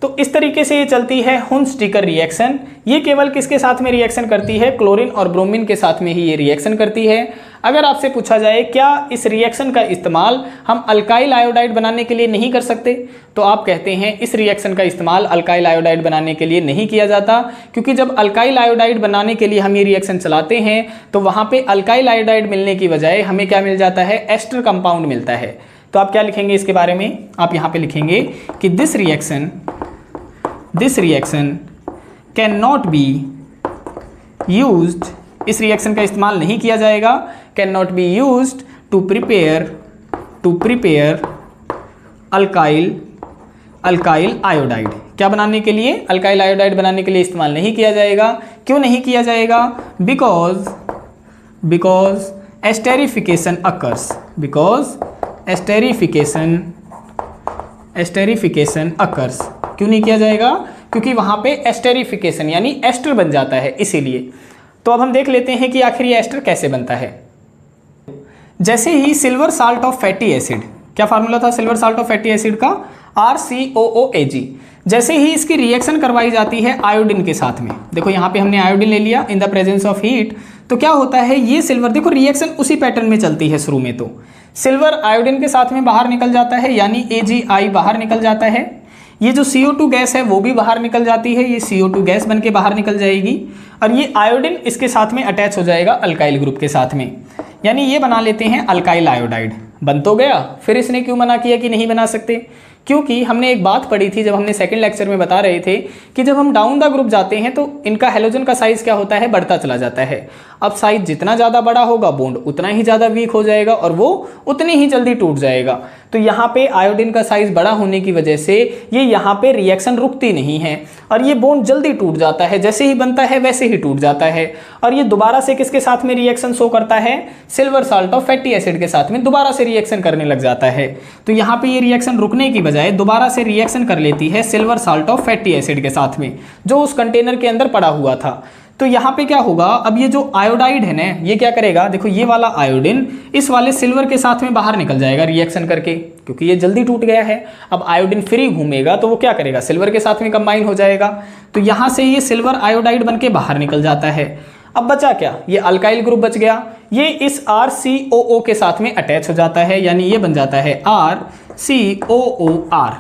तो इस तरीके से ये चलती है हुन्स-टीकर रिएक्शन। ये केवल किसके साथ में रिएक्शन करती है, क्लोरीन और ब्रोमीन के साथ में ही ये रिएक्शन करती है। अगर आपसे पूछा जाए क्या इस रिएक्शन का इस्तेमाल हम अल्काइल आयोडाइड बनाने के लिए नहीं कर सकते, तो आप कहते हैं इस रिएक्शन का इस्तेमाल अल्काइल आयोडाइड बनाने के लिए नहीं किया जाता, क्योंकि जब अल्काइल आयोडाइड बनाने के लिए हम ये रिएक्शन चलाते हैं तो वहाँ पे अल्काइल आयोडाइड मिलने की बजाय हमें क्या मिल जाता है, एस्टर कंपाउंड मिलता है। तो आप क्या लिखेंगे इसके बारे में, आप यहाँ पे लिखेंगे कि this reaction can not be used, इस रिएक्शन का इस्तेमाल नहीं किया जाएगा, can not be used to prepare alkyl iodide. क्या बनाने के लिए, अल्काइल आयोडाइड बनाने के लिए इस्तेमाल नहीं किया जाएगा। क्यों नहीं किया जाएगा, because esterification occurs, esterification occurs. क्यों नहीं किया जाएगा, क्योंकि वहां पे एस्टेरिफिकेशन यानी एस्टर बन जाता है, इसीलिए। तो अब हम देख लेते हैं कि आखिर ये एस्टर कैसे बनता है। जैसे ही silver salt of fatty acid, क्या फार्मूला था silver salt of fatty acid का, RCOOAg, जैसे ही इसकी रिएक्शन करवाई जाती है आयोडीन के साथ में, देखो यहाँ पे हमने आयोडीन ले लिया इन द प्रेजेंस ऑफ हीट, तो क्या होता है, ये सिल्वर, देखो रिएक्शन उसी पैटर्न में चलती है शुरू में, तो सिल्वर आयोडीन के साथ में बाहर निकल जाता है, यानी AgI बाहर निकल जाता है। ये जो CO2 गैस है वो भी बाहर निकल जाती है, ये CO2 गैस बन के बाहर निकल जाएगी, और ये आयोडीन इसके साथ में अटैच हो जाएगा अल्काइल ग्रुप के साथ में, यानी ये बना लेते हैं अल्काइल आयोडाइड। बन तो गया, फिर इसने क्यों मना किया कि नहीं बना सकते, क्योंकि हमने एक बात पढ़ी थी जब हमने सेकंड लेक्चर में बता रहे थे कि जब हम डाउन द ग्रुप जाते हैं तो इनका हैलोजन का साइज क्या होता है, बढ़ता चला जाता है। अब साइज जितना ज़्यादा बड़ा होगा बॉन्ड उतना ही ज़्यादा वीक हो जाएगा और वो उतनी ही जल्दी टूट जाएगा। तो यहाँ पे आयोडीन का साइज बड़ा होने की वजह से ये यहाँ पे रिएक्शन रुकती नहीं है और ये बॉन्ड जल्दी टूट जाता है, जैसे ही बनता है वैसे ही टूट जाता है। और ये दोबारा से किसके साथ में रिएक्शन शो करता है, silver salt of fatty acid के साथ में दोबारा से रिएक्शन करने लग जाता है। तो यहाँ पे ये रिएक्शन रुकने की बजाय दोबारा से रिएक्शन कर लेती है silver salt of fatty acid के साथ में, जो उस कंटेनर के अंदर पड़ा हुआ था। तो यहाँ पे क्या होगा, अब ये जो आयोडाइड है ना, ये क्या करेगा, देखो ये वाला आयोडीन इस वाले सिल्वर के साथ में बाहर निकल जाएगा रिएक्शन करके, क्योंकि ये जल्दी टूट गया है। अब आयोडीन फ्री घूमेगा तो वो क्या करेगा, सिल्वर के साथ में कंबाइन हो जाएगा। तो यहाँ से ये सिल्वर आयोडाइड बन के बाहर निकल जाता है। अब बचा क्या, ये अल्काइल ग्रुप बच गया। ये इस RCOO के साथ में अटैच हो जाता है, यानी ये बन जाता है RCOOR,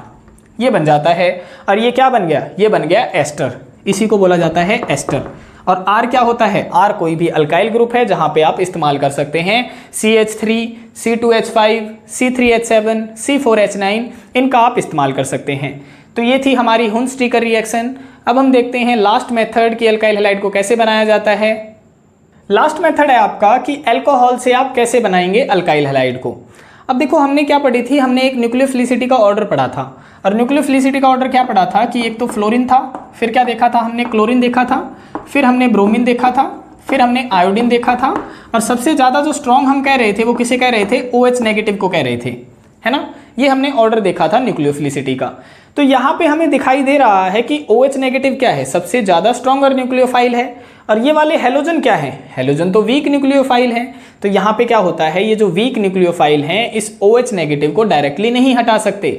ये बन जाता है। और ये क्या बन गया, ये बन गया एस्टर, इसी को बोला जाता है एस्टर। और R क्या होता है, R कोई भी अल्काइल ग्रुप है जहां पे आप इस्तेमाल कर सकते हैं CH3, C2H5, C3H7, C4H9, इनका आप इस्तेमाल कर सकते हैं। तो ये थी हमारी हुन-स्टीकर रिएक्शन। अब हम देखते हैं लास्ट मेथड कि अल्काइल हैलाइड को कैसे बनाया जाता है। लास्ट मेथड है आपका कि अल्कोहल से आप कैसे बनाएंगे अल्काइल हैलाइड को। अब देखो हमने क्या पढ़ी थी, हमने एक न्यूक्लियोफिलिसिटी का ऑर्डर पढ़ा था। और न्यूक्लियोफिलिसिटी का ऑर्डर क्या पढ़ा था कि एक तो फ्लोरीन था, फिर क्या देखा था हमने, क्लोरीन देखा था, फिर हमने ब्रोमीन देखा था, फिर हमने आयोडीन देखा था। और सबसे ज़्यादा जो स्ट्रॉन्ग हम कह रहे थे वो किसे कह रहे थे, OH नेगेटिव को कह रहे थे, है ना। ये हमने ऑर्डर देखा था न्यूक्लियोफिलिसिटी का। तो यहाँ पे हमें दिखाई दे रहा है कि OH नेगेटिव क्या है, सबसे ज़्यादा स्ट्रॉन्गर न्यूक्लियोफाइल है। और ये वाले हेलोजन क्या है, हेलोजन तो वीक न्यूक्लियोफाइल है। तो यहाँ पे क्या होता है, ये जो वीक न्यूक्लियोफाइल हैं इस OH नेगेटिव को डायरेक्टली नहीं हटा सकते।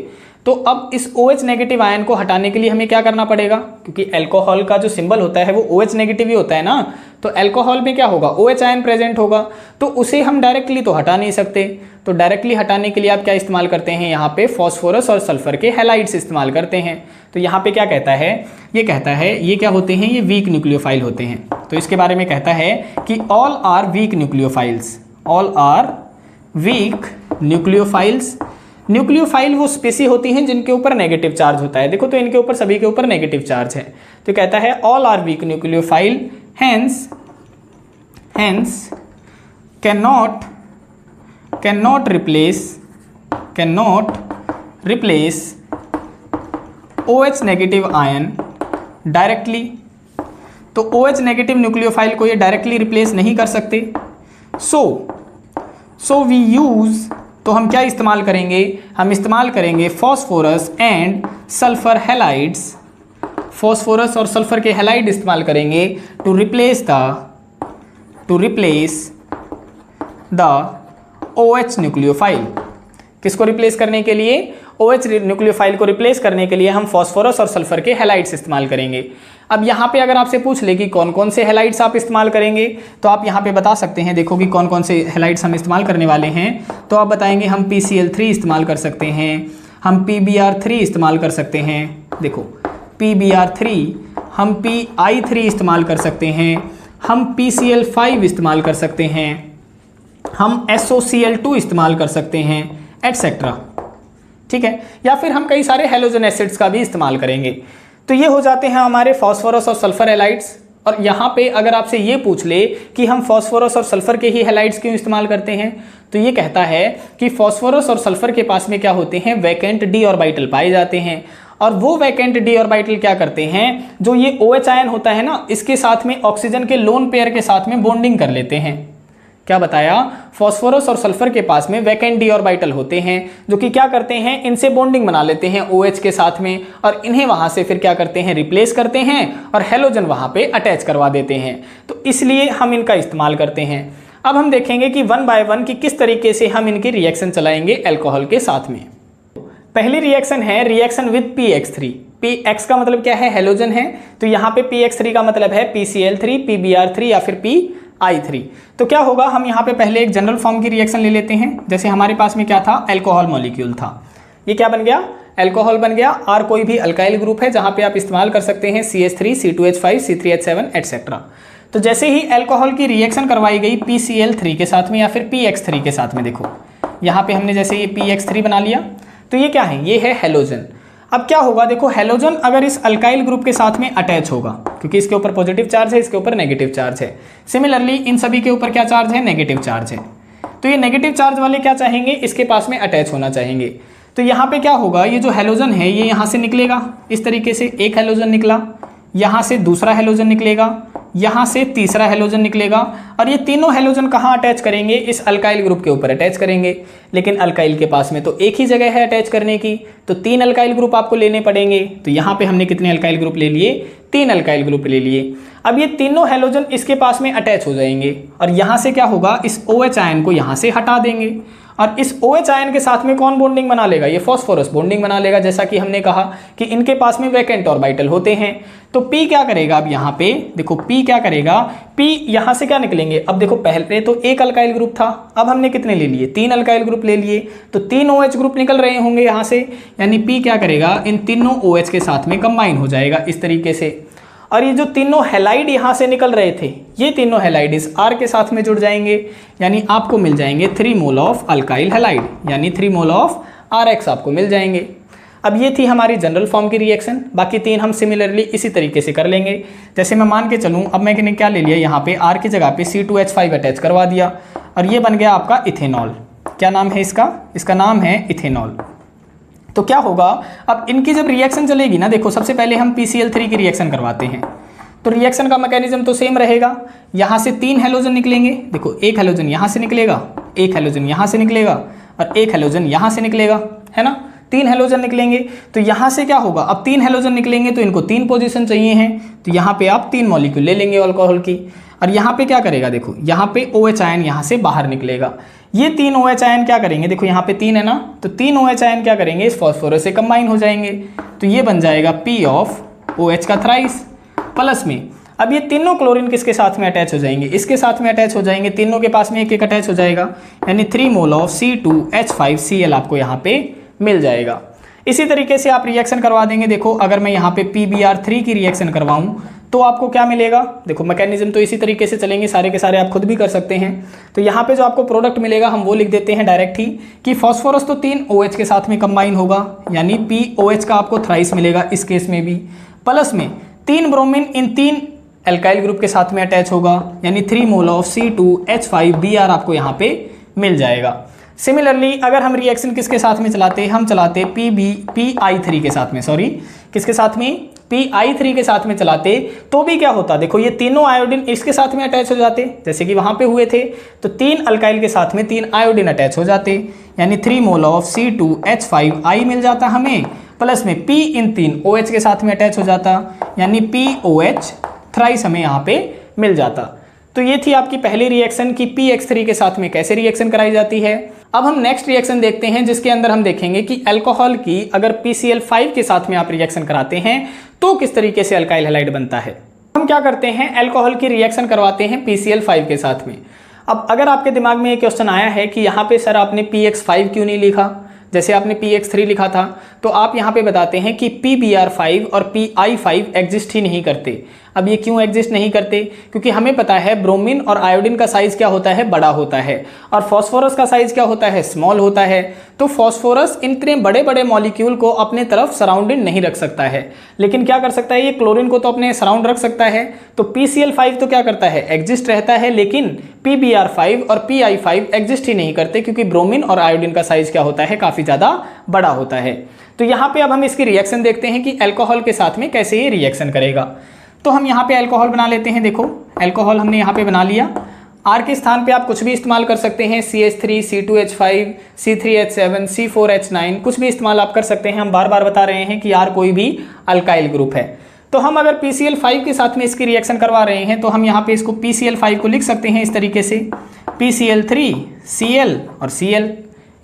तो अब इस OH नेगेटिव आयन को हटाने के लिए हमें क्या करना पड़ेगा, क्योंकि अल्कोहल का जो सिंबल होता है वो OH नेगेटिव ही होता है ना। तो अल्कोहल में क्या होगा, OH आयन प्रेजेंट होगा, तो उसे हम डायरेक्टली तो हटा नहीं सकते। तो डायरेक्टली हटाने के लिए आप क्या इस्तेमाल करते हैं, यहाँ पे फॉस्फोरस और सल्फर के हैलाइड्स इस्तेमाल करते हैं। तो यहाँ पे क्या कहता है, ये कहता है ये क्या होते हैं, ये वीक न्यूक्लियोफाइल होते हैं। तो इसके बारे में कहता है कि all are weak nucleophiles, all are weak nucleophiles. Nucleophile वो स्पेसी होती हैं जिनके ऊपर नेगेटिव चार्ज होता है। देखो तो इनके ऊपर सभी के ऊपर नेगेटिव चार्ज है। तो कहता है all are weak nucleophile hence cannot replace OH negative ion directly. तो OH नेगेटिव न्यूक्लियोफाइल को ये डायरेक्टली रिप्लेस नहीं कर सकते। सो वी यूज, तो हम क्या इस्तेमाल करेंगे, हम इस्तेमाल करेंगे phosphorus and sulphur halides, phosphorus और सल्फर के हैलाइड इस्तेमाल करेंगे to replace the OH nucleophile. किसको रिप्लेस करने के लिए, OH न्यूक्लियोफाइल को रिप्लेस करने के लिए हम फॉस्फोरस और सल्फर के हैलाइड्स इस्तेमाल करेंगे। अब यहाँ पे अगर आपसे पूछ ले कि कौन कौन से हैलाइड्स आप इस्तेमाल करेंगे, तो आप यहाँ पे बता सकते हैं। देखो कि कौन कौन से हैलाइड्स हम इस्तेमाल करने वाले हैं। तो आप बताएंगे हम PCl3 इस्तेमाल कर सकते हैं, हम PBr3 इस्तेमाल कर सकते हैं, देखो PBr3, हम PI3 इस्तेमाल कर सकते हैं, हम PCl5 इस्तेमाल कर सकते हैं, हम SOCl2 इस्तेमाल कर सकते हैं, एटसेट्रा। ठीक है, या फिर हम कई सारे हैलोजन एसिड्स का भी इस्तेमाल करेंगे। तो ये हो जाते हैं हमारे फॉस्फोरस और सल्फर हैलाइड्स। और यहाँ पे अगर आपसे ये पूछ ले कि हम फॉस्फोरस और सल्फर के ही हैलाइड्स क्यों इस्तेमाल करते हैं, तो ये कहता है कि फॉस्फोरस और सल्फर के पास में क्या होते हैं, वैकेंट d ऑर्बिटल पाए जाते हैं। और वो वैकेंट d ऑर्बिटल क्या करते हैं, जो ये OH आयन होता है ना, इसके साथ में ऑक्सीजन के लोन पेयर के साथ में बॉन्डिंग कर लेते हैं। क्या बताया, फॉस्फोरस और सल्फर के पास में वैकेंट d ऑर्बिटल होते हैं जो कि क्या करते हैं, इनसे बॉन्डिंग बना लेते हैं OH के साथ में, और इन्हें वहां से फिर क्या करते हैं, रिप्लेस करते हैं और हैलोजन वहां पे अटैच करवा देते हैं। तो इसलिए हम इनका इस्तेमाल करते हैं। अब हम देखेंगे कि वन बाय वन कि किस तरीके से हम इनकी रिएक्शन चलाएंगे अल्कोहल के साथ में। पहली रिएक्शन है रिएक्शन विद PX3। PX का मतलब क्या है, हैलोजन है। तो यहाँ पे PX3 का मतलब है PCl3, PBr3 या फिर PI3। तो क्या होगा, हम यहाँ पे पहले एक जनरल फॉर्म की रिएक्शन ले लेते हैं। जैसे हमारे पास में क्या था, अल्कोहल मॉलिक्यूल था, ये क्या बन गया, अल्कोहल बन गया। R कोई भी अल्काइल ग्रुप है जहाँ पे आप इस्तेमाल कर सकते हैं CH3, C2H5, C3H7 एटसेट्रा। तो जैसे ही अल्कोहल की रिएक्शन करवाई गई PCl3 के साथ में या फिर PX3 के साथ में, देखो यहाँ पे हमने जैसे ये PX3 बना लिया, तो ये क्या है, ये है हेलोजन। अब क्या होगा, देखो हेलोजन अगर इस अल्काइल ग्रुप के साथ में अटैच होगा, क्योंकि इसके ऊपर पॉजिटिव चार्ज है, इसके ऊपर नेगेटिव चार्ज है, सिमिलरली इन सभी के ऊपर क्या चार्ज है, नेगेटिव चार्ज है। तो ये नेगेटिव चार्ज वाले क्या चाहेंगे, इसके पास में अटैच होना चाहेंगे। तो यहाँ पे क्या होगा, ये जो हेलोजन है ये यहाँ से निकलेगा, इस तरीके से एक हेलोजन निकला, यहाँ से दूसरा हेलोजन निकलेगा, यहाँ से तीसरा हेलोजन निकलेगा, और ये तीनों हेलोजन कहाँ अटैच करेंगे, इस अल्काइल ग्रुप के ऊपर अटैच करेंगे। लेकिन अल्काइल के पास में तो एक ही जगह है अटैच करने की, तो 3 अल्काइल ग्रुप आपको लेने पड़ेंगे। तो यहाँ पे हमने कितने अल्काइल ग्रुप ले लिए, 3 अल्काइल ग्रुप ले लिए। अब ये तीनों हेलोजन इसके पास में अटैच हो जाएंगे, और यहाँ से क्या होगा, इस OH आयन को यहाँ से हटा देंगे, और इस OH आयन के साथ में कौन बॉन्डिंग बना लेगा, ये फॉस्फोरस बॉन्डिंग बना लेगा। जैसा कि हमने कहा कि इनके पास में वैकेंट ऑर्बिटल होते हैं। तो P क्या करेगा, अब यहाँ पे देखो P क्या करेगा, P यहाँ से क्या निकलेंगे, अब देखो पहले तो एक अल्काइल ग्रुप था, अब हमने कितने ले लिए, 3 अल्काइल ग्रुप ले लिए, तो 3 OH ग्रुप निकल रहे होंगे यहाँ से, यानी P क्या करेगा, इन तीनों OH के साथ में कंबाइन हो जाएगा इस तरीके से। और ये जो तीनों हैलाइड यहाँ से निकल रहे थे, ये तीनों हैलाइड इस R के साथ में जुड़ जाएंगे, यानी आपको मिल जाएंगे 3 मोल ऑफ अल्काइल हैलाइड, यानी 3 मोल ऑफ RX आपको मिल जाएंगे। अब ये थी हमारी जनरल फॉर्म की रिएक्शन, बाकी 3 हम सिमिलरली इसी तरीके से कर लेंगे। जैसे मैं मान के चलूँ, अब मैंने क्या ले लिया, यहाँ पे R की जगह पे C2H5 अटैच करवा दिया, और ये बन गया आपका इथेनॉल। क्या नाम है इसका, इसका नाम है इथेनॉल। तो क्या होगा, अब इनकी जब रिएक्शन चलेगी ना, देखो सबसे पहले हम PCl3 की रिएक्शन करवाते हैं। तो रिएक्शन का मैकेनिज्म तो सेम रहेगा, यहाँ से 3 हेलोजन निकलेंगे, देखो एक हेलोजन यहाँ से निकलेगा, एक हेलोजन यहाँ से निकलेगा, और एक हेलोजन यहाँ से निकलेगा, है ना, 3 हेलोजन निकलेंगे। तो यहाँ से क्या होगा, अब 3 हेलोजन निकलेंगे तो इनको 3 पोजीशन चाहिए हैं, तो यहाँ पे आप 3 मॉलिक्यूल ले लेंगे अल्कोहल की, और यहाँ पे क्या करेगा, देखो यहाँ पे OH आयन यहाँ से बाहर निकलेगा। ये 3 OH आयन क्या करेंगे, देखो यहाँ पे 3 है ना, तो 3 OH आयन क्या करेंगे, इस फॉस्फोरस से कंबाइन हो जाएंगे, तो ये बन जाएगा P ऑफ OH का थ्राइस। प्लस में अब ये तीनों क्लोरीन किसके साथ में अटैच हो जाएंगे, इसके साथ में अटैच हो जाएंगे, तीनों के पास में एक एक अटैच हो जाएगा, यानी 3 मोल ऑफ C2H5Cl आपको यहाँ पे मिल जाएगा। इसी तरीके से आप रिएक्शन करवा देंगे। देखो अगर मैं यहाँ पे PBr3 की रिएक्शन करवाऊँ तो आपको क्या मिलेगा, देखो मैकेनिज्म तो इसी तरीके से चलेंगे, सारे के सारे आप खुद भी कर सकते हैं। तो यहाँ पे जो आपको प्रोडक्ट मिलेगा हम वो लिख देते हैं डायरेक्ट ही, कि फॉस्फोरस तो 3 OH के साथ में कंबाइन होगा, यानी POH का आपको थ्राइस मिलेगा इस केस में भी, प्लस में 3 ब्रोमीन इन 3 एल्काइल ग्रुप के साथ में अटैच होगा, यानी 3 मोल ऑफ C2H5Br आपको यहाँ पे मिल जाएगा। सिमिलरली अगर हम रिएक्शन किसके साथ में चलाते, हम चलाते PI3 के साथ में, सॉरी किसके साथ में, PI3 के साथ में चलाते, तो भी क्या होता, देखो ये तीनों आयोडीन इसके साथ में अटैच हो जाते, जैसे कि वहाँ पे हुए थे, तो 3 अल्काइल के साथ में 3 आयोडीन अटैच हो जाते, यानी 3 मोल ऑफ C2H5I मिल जाता हमें, प्लस में P इन 3 OH के साथ में अटैच हो जाता, यानी POH थ्राइस हमें यहाँ पे मिल जाता। तो ये थी आपकी पहली रिएक्शन की PX3 के साथ में कैसे रिएक्शन कराई जाती है। अब हम नेक्स्ट रिएक्शन देखते हैं, जिसके अंदर हम देखेंगे कि अल्कोहल की अगर PCl5 के साथ में आप रिएक्शन कराते हैं तो किस तरीके से अल्काइल हैलाइड बनता है। हम क्या करते हैं, अल्कोहल की रिएक्शन करवाते हैं PCl5 के साथ में। अब अगर आपके दिमाग में ये क्वेश्चन आया है कि यहाँ पे सर आपने PX5 क्यों नहीं लिखा, जैसे आपने PX3 लिखा था, तो आप यहाँ पे बताते हैं कि PBr5 और PI5 एग्जिस्ट ही नहीं करते। अब ये क्यों एग्जिस्ट नहीं करते, क्योंकि हमें पता है ब्रोमीन और आयोडीन का साइज क्या होता है, बड़ा होता है, और फॉस्फोरस का साइज क्या होता है, स्मॉल होता है। तो फॉस्फोरस इतने बड़े बड़े मॉलिक्यूल को अपने तरफ सराउंडेड नहीं रख सकता है, लेकिन क्या कर सकता है, ये क्लोरीन को तो अपने सराउंड रख सकता है। तो PCl5 तो क्या करता है, एग्जिस्ट रहता है, लेकिन PBr5 और PI5 एग्जिस्ट ही नहीं करते, क्योंकि ब्रोमीन और आयोडीन का साइज क्या होता है, काफी ज्यादा बड़ा होता है। तो यहाँ पे अब हम इसकी रिएक्शन देखते हैं कि अल्कोहल के साथ में कैसे ये रिएक्शन करेगा। तो हम यहाँ पे अल्कोहल बना लेते हैं। देखो अल्कोहल हमने यहाँ पे बना लिया, R के स्थान पे आप कुछ भी इस्तेमाल कर सकते हैं, CH3, C2H5, C3H7, C4H9, कुछ भी इस्तेमाल आप कर सकते हैं। हम बार बार बता रहे हैं कि R कोई भी अल्काइल ग्रुप है। तो हम अगर PCl5 के साथ में इसकी रिएक्शन करवा रहे हैं तो हम यहाँ पे इसको PCl5 को लिख सकते हैं इस तरीके से, PCl3 Cl और Cl,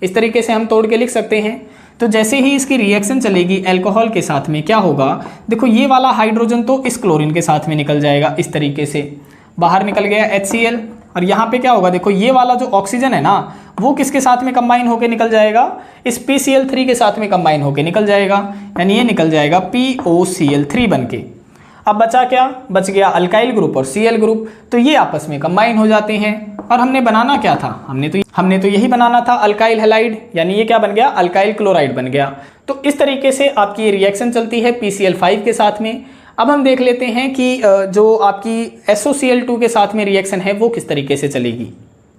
इस तरीके से हम तोड़ के लिख सकते हैं। तो जैसे ही इसकी रिएक्शन चलेगी अल्कोहल के साथ में क्या होगा, देखो ये वाला हाइड्रोजन तो इस क्लोरीन के साथ में निकल जाएगा, इस तरीके से बाहर निकल गया HCl, और यहाँ पे क्या होगा, देखो ये वाला जो ऑक्सीजन है ना, वो किसके साथ में कंबाइन होकर निकल जाएगा, इस PCl3 के साथ में कंबाइन होकर निकल जाएगा, यानी ये निकल जाएगा POCl3 बनके। अब बचा क्या, बच गया अल्काइल ग्रुप और Cl ग्रुप, तो ये आपस में कंबाइन हो जाते हैं। और हमने बनाना क्या था, हमने तो यही बनाना था अल्काइल हैलाइड, यानी ये क्या बन गया, अल्काइल क्लोराइड बन गया। तो इस तरीके से आपकी ये रिएक्शन चलती है PCl5 के साथ में। अब हम देख लेते हैं कि जो आपकी SOCl2 के साथ में रिएक्शन है वो किस तरीके से चलेगी।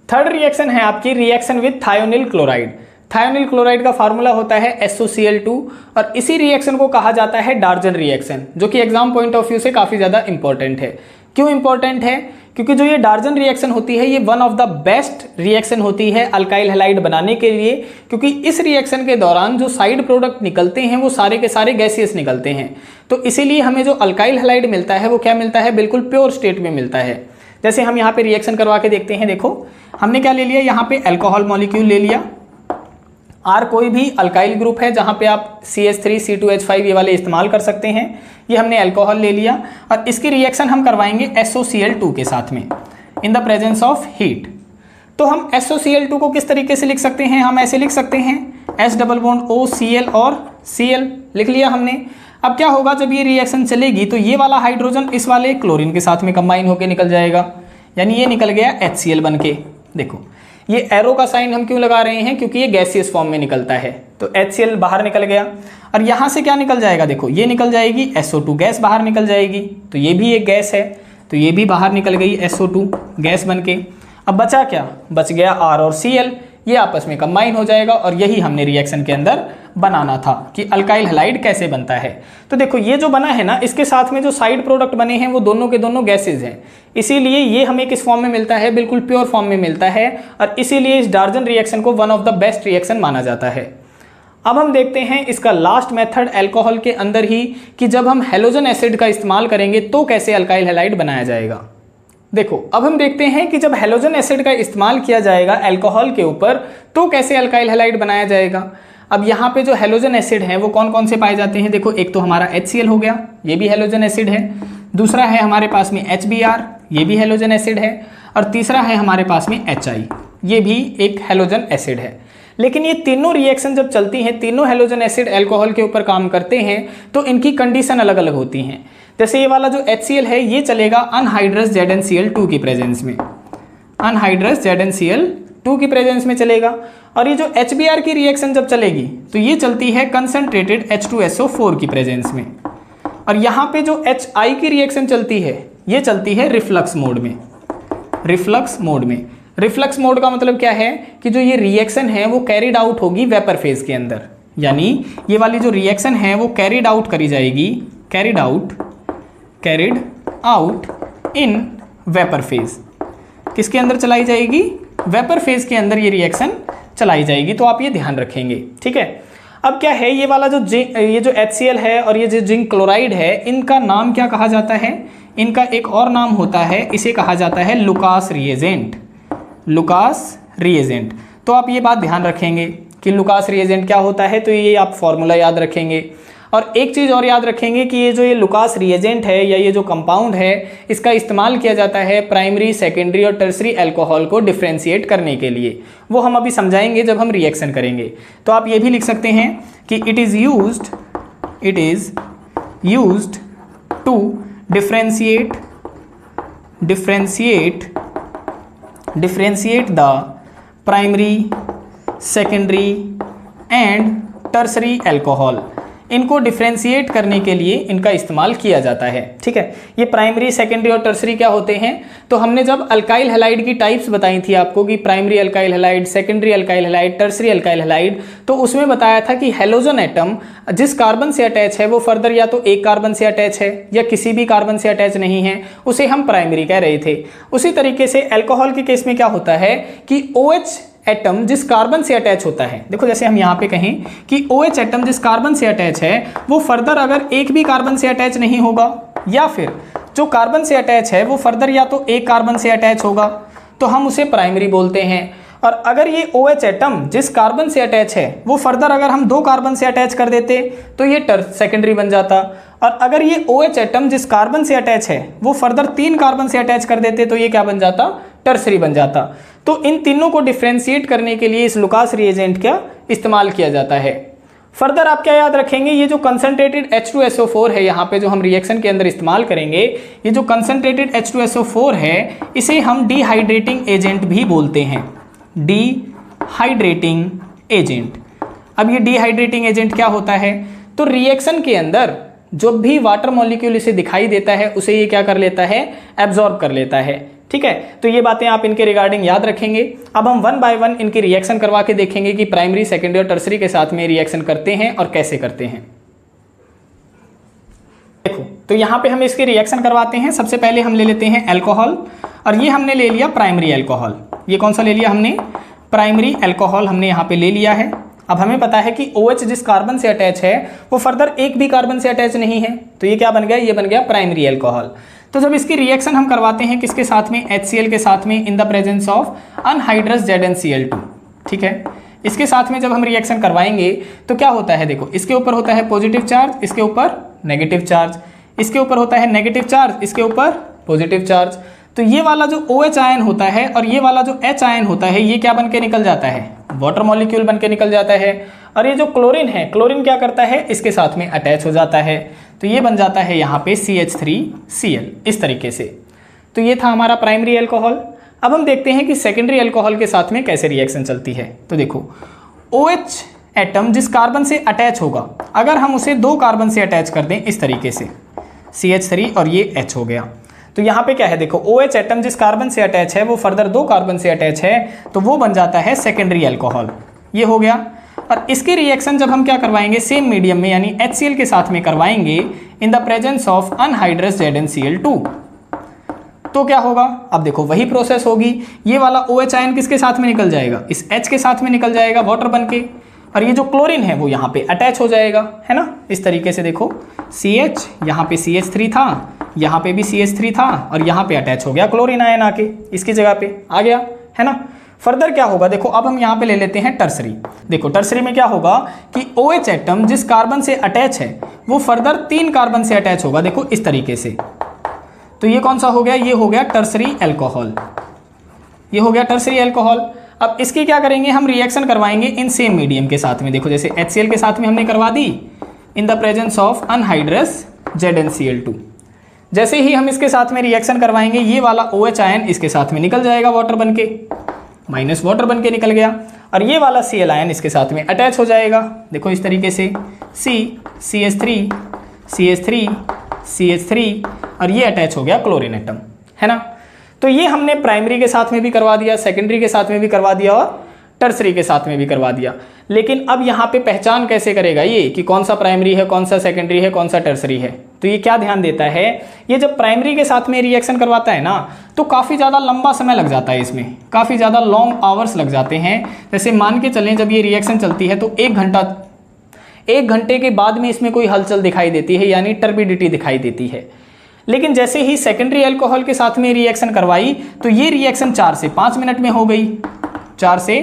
थर्ड रिएक्शन है आपकी reaction with thionyl chloride. Thionyl chloride का फार्मूला होता है SOCl2 और इसी रिएक्शन को कहा जाता है डार्जन रिएक्शन, जो कि एग्जाम पॉइंट ऑफ व्यू से काफ़ी ज़्यादा इंपॉर्टेंट है। क्यों इंपॉर्टेंट है, क्योंकि जो ये डार्जन रिएक्शन होती है ये one of the best reaction होती है अल्काइल हैलाइड बनाने के लिए, क्योंकि इस रिएक्शन के दौरान जो साइड प्रोडक्ट निकलते हैं वो सारे के सारे गैसियस निकलते हैं। तो इसीलिए हमें जो अल्काइल हैलाइड मिलता है वो क्या मिलता है, बिल्कुल प्योर स्टेट में मिलता है। जैसे हम यहाँ पे रिएक्शन करवा के देखते हैं, देखो हमने क्या ले लिया, यहाँ पे अल्कोहल मॉलिक्यूल ले लिया, R कोई भी अल्काइल ग्रुप है जहाँ पे आप CH3 C2H5 ये वाले इस्तेमाल कर सकते हैं। ये हमने अल्कोहल ले लिया और इसकी रिएक्शन हम करवाएंगे SOCl2 के साथ में इन द प्रेजेंस ऑफ हीट। तो हम SOCl2 को किस तरीके से लिख सकते हैं, हम ऐसे लिख सकते हैं S डबल बॉन्ड OCl और Cl लिख लिया हमने। अब क्या होगा, जब ये रिएक्शन चलेगी तो ये वाला हाइड्रोजन इस वाले क्लोरीन के साथ में कंबाइन होकर निकल जाएगा, यानी ये निकल गया HCl बन के। देखो ये एरो का साइन हम क्यों लगा रहे हैं, क्योंकि ये गैसियस फॉर्म में निकलता है। तो HCl बाहर निकल गया और यहाँ से क्या निकल जाएगा, देखो ये निकल जाएगी SO2 गैस बाहर निकल जाएगी, तो ये भी एक गैस है, तो ये भी बाहर निकल गई SO2 गैस बन के। अब बचा क्या, बच गया R और Cl, ये आपस में कंबाइन हो जाएगा और यही हमने रिएक्शन के अंदर बनाना था कि अल्काइल हैलाइड कैसे बनता है। तो देखो ये जो बना है ना, इसके साथ में जो साइड प्रोडक्ट बने हैं वो दोनों के दोनों गैसेज हैं, इसीलिए ये हमें किस फॉर्म में मिलता है, बिल्कुल प्योर फॉर्म में मिलता है और इसीलिए इस डार्जन रिएक्शन को one of the best reaction माना जाता है। अब हम देखते हैं इसका लास्ट मेथड अल्कोहल के अंदर ही, कि जब हम हैलोजन एसिड का इस्तेमाल करेंगे तो कैसे अल्काइल हैलाइड बनाया जाएगा। देखो अब हम देखते हैं कि जब हैलोजन एसिड का इस्तेमाल किया जाएगा अल्कोहल के ऊपर तो कैसे अल्काइल हैलाइड बनाया जाएगा। अब यहाँ पे जो हैलोजन एसिड है वो कौन कौन से पाए जाते हैं, देखो एक तो हमारा HCl हो गया, ये भी हैलोजन एसिड है, दूसरा है हमारे पास में HBr, ये भी हैलोजन एसिड है, और तीसरा है हमारे पास में HI, ये भी एक हैलोजन एसिड है। लेकिन ये तीनों रिएक्शन जब चलती हैं, तीनों हैलोजन एसिड अल्कोहल के ऊपर काम करते हैं, तो इनकी कंडीशन अलग अलग होती हैं। जैसे ये वाला जो HCl है ये चलेगा अनहाइड्रस ZnCl2 की प्रेजेंस में, अनहाइड्रस ZnCl2 की प्रेजेंस में चलेगा। और ये जो HBr की रिएक्शन जब चलेगी तो ये चलती है कंसंट्रेटेड H2SO4 की प्रेजेंस में। और यहाँ पे जो HI की रिएक्शन चलती है ये चलती है रिफ्लक्स मोड में, रिफ्लक्स मोड में। रिफ्लक्स मोड का मतलब क्या है कि जो ये रिएक्शन है वो कैरिड आउट होगी वेपर फेज के अंदर, यानी ये वाली जो रिएक्शन है वो कैरिड आउट करी जाएगी, carried out in vapour phase. किसके अंदर चलाई जाएगी, वेपर फेज के अंदर ये रिएक्शन चलाई जाएगी, तो आप ये ध्यान रखेंगे, ठीक है। अब क्या है, ये वाला जो HCl है और ये जो जिंक क्लोराइड है, इनका नाम क्या कहा जाता है, इनका एक और नाम होता है, इसे कहा जाता है लुकास रिएजेंट, लुकास रिएजेंट। तो आप ये बात ध्यान रखेंगे कि लुकास रिएजेंट क्या होता है, तो ये आप फॉर्मूला याद रखेंगे। और एक चीज़ और याद रखेंगे कि ये जो ये लुकास रिएजेंट है या ये जो कंपाउंड है, इसका इस्तेमाल किया जाता है प्राइमरी, सेकेंडरी और टर्सरी अल्कोहल को डिफ्रेंशिएट करने के लिए। वो हम अभी समझाएंगे जब हम रिएक्शन करेंगे। तो आप ये भी लिख सकते हैं कि it is used to differentiate the primary, secondary and tertiary alcohol. इनको डिफ्रेंशिएट करने के लिए इनका इस्तेमाल किया जाता है, ठीक है। ये प्राइमरी, सेकेंडरी और टर्सरी क्या होते हैं, तो हमने जब अल्काइल हैलाइड की टाइप्स बताई थी आपको कि primary alkyl halide, secondary alkyl halide, tertiary alkyl halide, तो उसमें बताया था कि हैलोजन एटम जिस कार्बन से अटैच है वो फर्दर या तो एक कार्बन से अटैच है या किसी भी कार्बन से अटैच नहीं है, उसे हम प्राइमरी कह रहे थे। उसी तरीके से अल्कोहल के केस में क्या होता है कि OH एटम जिस कार्बन से अटैच होता है, देखो जैसे हम यहाँ पे कहें कि OH एटम जिस कार्बन से अटैच है वो फर्दर अगर एक भी कार्बन से अटैच नहीं होगा, या फिर जो कार्बन से अटैच है वो फर्दर या तो एक कार्बन से अटैच होगा, तो हम उसे प्राइमरी बोलते हैं। और अगर ये OH एटम जिस कार्बन से अटैच है वो फर्दर अगर हम दो कार्बन से अटैच कर देते तो ये सेकेंडरी बन जाता। और अगर ये OH एटम जिस कार्बन से अटैच है वो फर्दर तीन कार्बन से अटैच कर देते तो ये क्या बन जाता, टर्सरी बन जाता। तो इन तीनों को डिफ्रेंशिएट करने के लिए इस लुकास रिएजेंट का इस्तेमाल किया जाता है। फर्दर आप क्या याद रखेंगे, ये जो कंसंट्रेटेड H2SO4 है यहाँ पे जो हम रिएक्शन के अंदर इस्तेमाल करेंगे, ये जो कंसंट्रेटेड H2SO4 है इसे हम डिहाइड्रेटिंग एजेंट भी बोलते हैं, डिहाइड्रेटिंग एजेंट। अब ये डिहाइड्रेटिंग एजेंट क्या होता है, तो रिएक्शन के अंदर जो भी वाटर मॉलिक्यूल इसे दिखाई देता है उसे ये क्या कर लेता है, एब्जॉर्ब कर लेता है। ठीक है, तो ये बातें आप इनके रिगार्डिंग याद रखेंगे। अब हम वन बाय वन इनकी रिएक्शन करवा के देखेंगे कि प्राइमरी, सेकेंडरी और टर्सरी के साथ में रिएक्शन करते हैं और कैसे करते हैं। देखो, तो यहां पे हम इसकी रिएक्शन करवाते हैं। सबसे पहले हम ले लेते हैं अल्कोहल, और ये हमने ले लिया प्राइमरी अल्कोहल। ये कौन सा ले लिया हमने, प्राइमरी अल्कोहल हमने यहाँ पे ले लिया है। अब हमें पता है कि OH जिस कार्बन से अटैच है वो फर्दर एक भी कार्बन से अटैच नहीं है, तो ये क्या बन गया, ये बन गया प्राइमरी अल्कोहल। तो जब इसकी रिएक्शन हम करवाते हैं किसके साथ में, HCl के साथ में, इन the presence of anhydrous ZnCl2। ठीक है, इसके साथ में जब हम रिएक्शन करवाएंगे तो क्या होता है, देखो इसके ऊपर होता है पॉजिटिव चार्ज, इसके ऊपर नेगेटिव चार्ज, इसके ऊपर होता है नेगेटिव चार्ज, इसके ऊपर पॉजिटिव चार्ज। तो ये वाला जो OH आयन होता है और ये वाला जो H आयन होता है ये क्या बन के निकल जाता है, वाटर मॉलिक्यूल बन के निकल जाता है। और ये जो क्लोरीन है, क्लोरीन क्या करता है, इसके साथ में अटैच हो जाता है, तो ये बन जाता है यहाँ पे CH3Cl इस तरीके से। तो ये था हमारा प्राइमरी अल्कोहल। अब हम देखते हैं कि सेकेंडरी अल्कोहल के साथ में कैसे रिएक्शन चलती है। तो देखो, OH एटम जिस कार्बन से अटैच होगा, अगर हम उसे दो कार्बन से अटैच कर दें इस तरीके से, CH3 और ये H हो गया, तो यहाँ पे क्या है, देखो OH एटम जिस कार्बन से अटैच है वो फर्दर दो कार्बन से अटैच है, तो वो बन जाता है सेकेंडरी अल्कोहल, ये हो गया। और इसकी रिएक्शन जब हम क्या करवाएंगे, सेम मीडियम में यानी HCl के साथ में करवाएंगे इन the presence of anhydrous ZnCl2, तो क्या होगा, अब देखो वही प्रोसेस होगी। ये वाला OH आयन किसके साथ में निकल जाएगा, इस H के साथ में निकल जाएगा वाटर बन के, और ये जो क्लोरीन है वो यहाँ पे अटैच हो जाएगा, है ना, इस तरीके से। देखो CH, यहाँ पे CH3 था, यहाँ पे भी CH3 था, और यहाँ पे अटैच हो गया क्लोरीन आयन आके इसकी जगह पे आ गया, है ना। फर्दर क्या होगा, देखो अब हम यहाँ पे ले लेते हैं टर्सरी। देखो टर्सरी में क्या होगा कि OH एटम जिस कार्बन से अटैच है वो फर्दर तीन कार्बन से अटैच होगा, देखो इस तरीके से। तो ये कौन सा हो गया, ये हो गया टर्सरी अल्कोहल, ये हो गया टर्सरी अल्कोहल। अब इसकी क्या करेंगे, हम रिएक्शन करवाएंगे इन सेम मीडियम के साथ में। देखो जैसे HCl के साथ में हमने करवा दी in the presence of anhydrous ZnCl2, जैसे ही हम इसके साथ में रिएक्शन करवाएंगे ये वाला OH आयन इसके साथ में निकल जाएगा वाटर बन के, माइनस वाटर बन के निकल गया, और ये वाला Cl आयन इसके साथ में अटैच हो जाएगा, देखो इस तरीके से, CH3 CH3 CH3, और ये अटैच हो गया क्लोरीन एटम, है ना। तो ये हमने प्राइमरी के साथ में भी करवा दिया, सेकेंडरी के साथ में भी करवा दिया, और टर्सरी के साथ में भी करवा दिया। लेकिन अब यहाँ पे पहचान कैसे करेगा ये कि कौन सा प्राइमरी है, कौन सा सेकेंडरी है, कौन सा टर्सरी है। तो ये क्या ध्यान देता है, ये जब प्राइमरी के साथ में रिएक्शन करवाता है ना तो काफ़ी ज़्यादा लंबा समय लग जाता है, इसमें काफ़ी ज़्यादा लॉन्ग आवर्स लग जाते हैं। जैसे मान के चलें जब ये रिएक्शन चलती है तो एक घंटे के बाद में इसमें कोई हलचल दिखाई देती है, यानी टर्बिडिटी दिखाई देती है। लेकिन जैसे ही सेकेंडरी अल्कोहल के साथ में रिएक्शन करवाई तो ये रिएक्शन 4 से 5 मिनट में हो गई, 4 से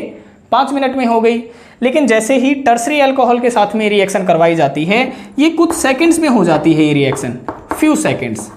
5 मिनट में हो गई। लेकिन जैसे ही टर्सरी अल्कोहल के साथ में रिएक्शन करवाई जाती है ये कुछ सेकंड्स में हो जाती है, ये रिएक्शन फ्यू सेकंड्स।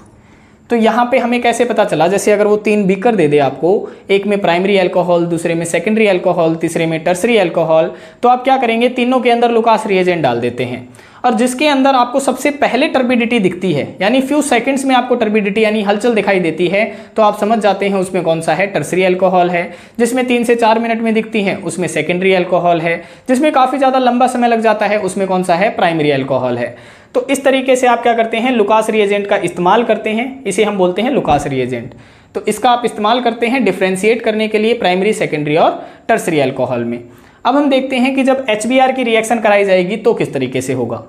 तो यहाँ पे हमें कैसे पता चला, जैसे अगर वो 3 बीकर दे दे आपको, एक में प्राइमरी अल्कोहल, दूसरे में सेकेंडरी अल्कोहल, तीसरे में टर्सरी अल्कोहल, तो आप क्या करेंगे, तीनों के अंदर लुकास रिएजेंट डाल देते हैं, और जिसके अंदर आपको सबसे पहले टर्बिडिटी दिखती है यानी फ्यू सेकंड्स में आपको टर्बिडिटी यानी हलचल दिखाई देती है, तो आप समझ जाते हैं उसमें कौन सा है, टर्सरी अल्कोहल है। जिसमें 3 से 4 मिनट में दिखती है उसमें सेकेंडरी अल्कोहल है। जिसमें काफ़ी ज़्यादा लंबा समय लग जाता है उसमें कौन सा है, प्राइमरी अल्कोहल है। तो इस तरीके से आप क्या करते हैं, लुकास रिएजेंट का इस्तेमाल करते हैं, इसे हम बोलते हैं लुकास रिएजेंट। तो इसका आप इस्तेमाल करते हैं डिफ्रेंशिएट करने के लिए प्राइमरी, सेकेंडरी और टर्सरी अल्कोहल में। अब हम देखते हैं कि जब HBr की रिएक्शन कराई जाएगी तो किस तरीके से होगा।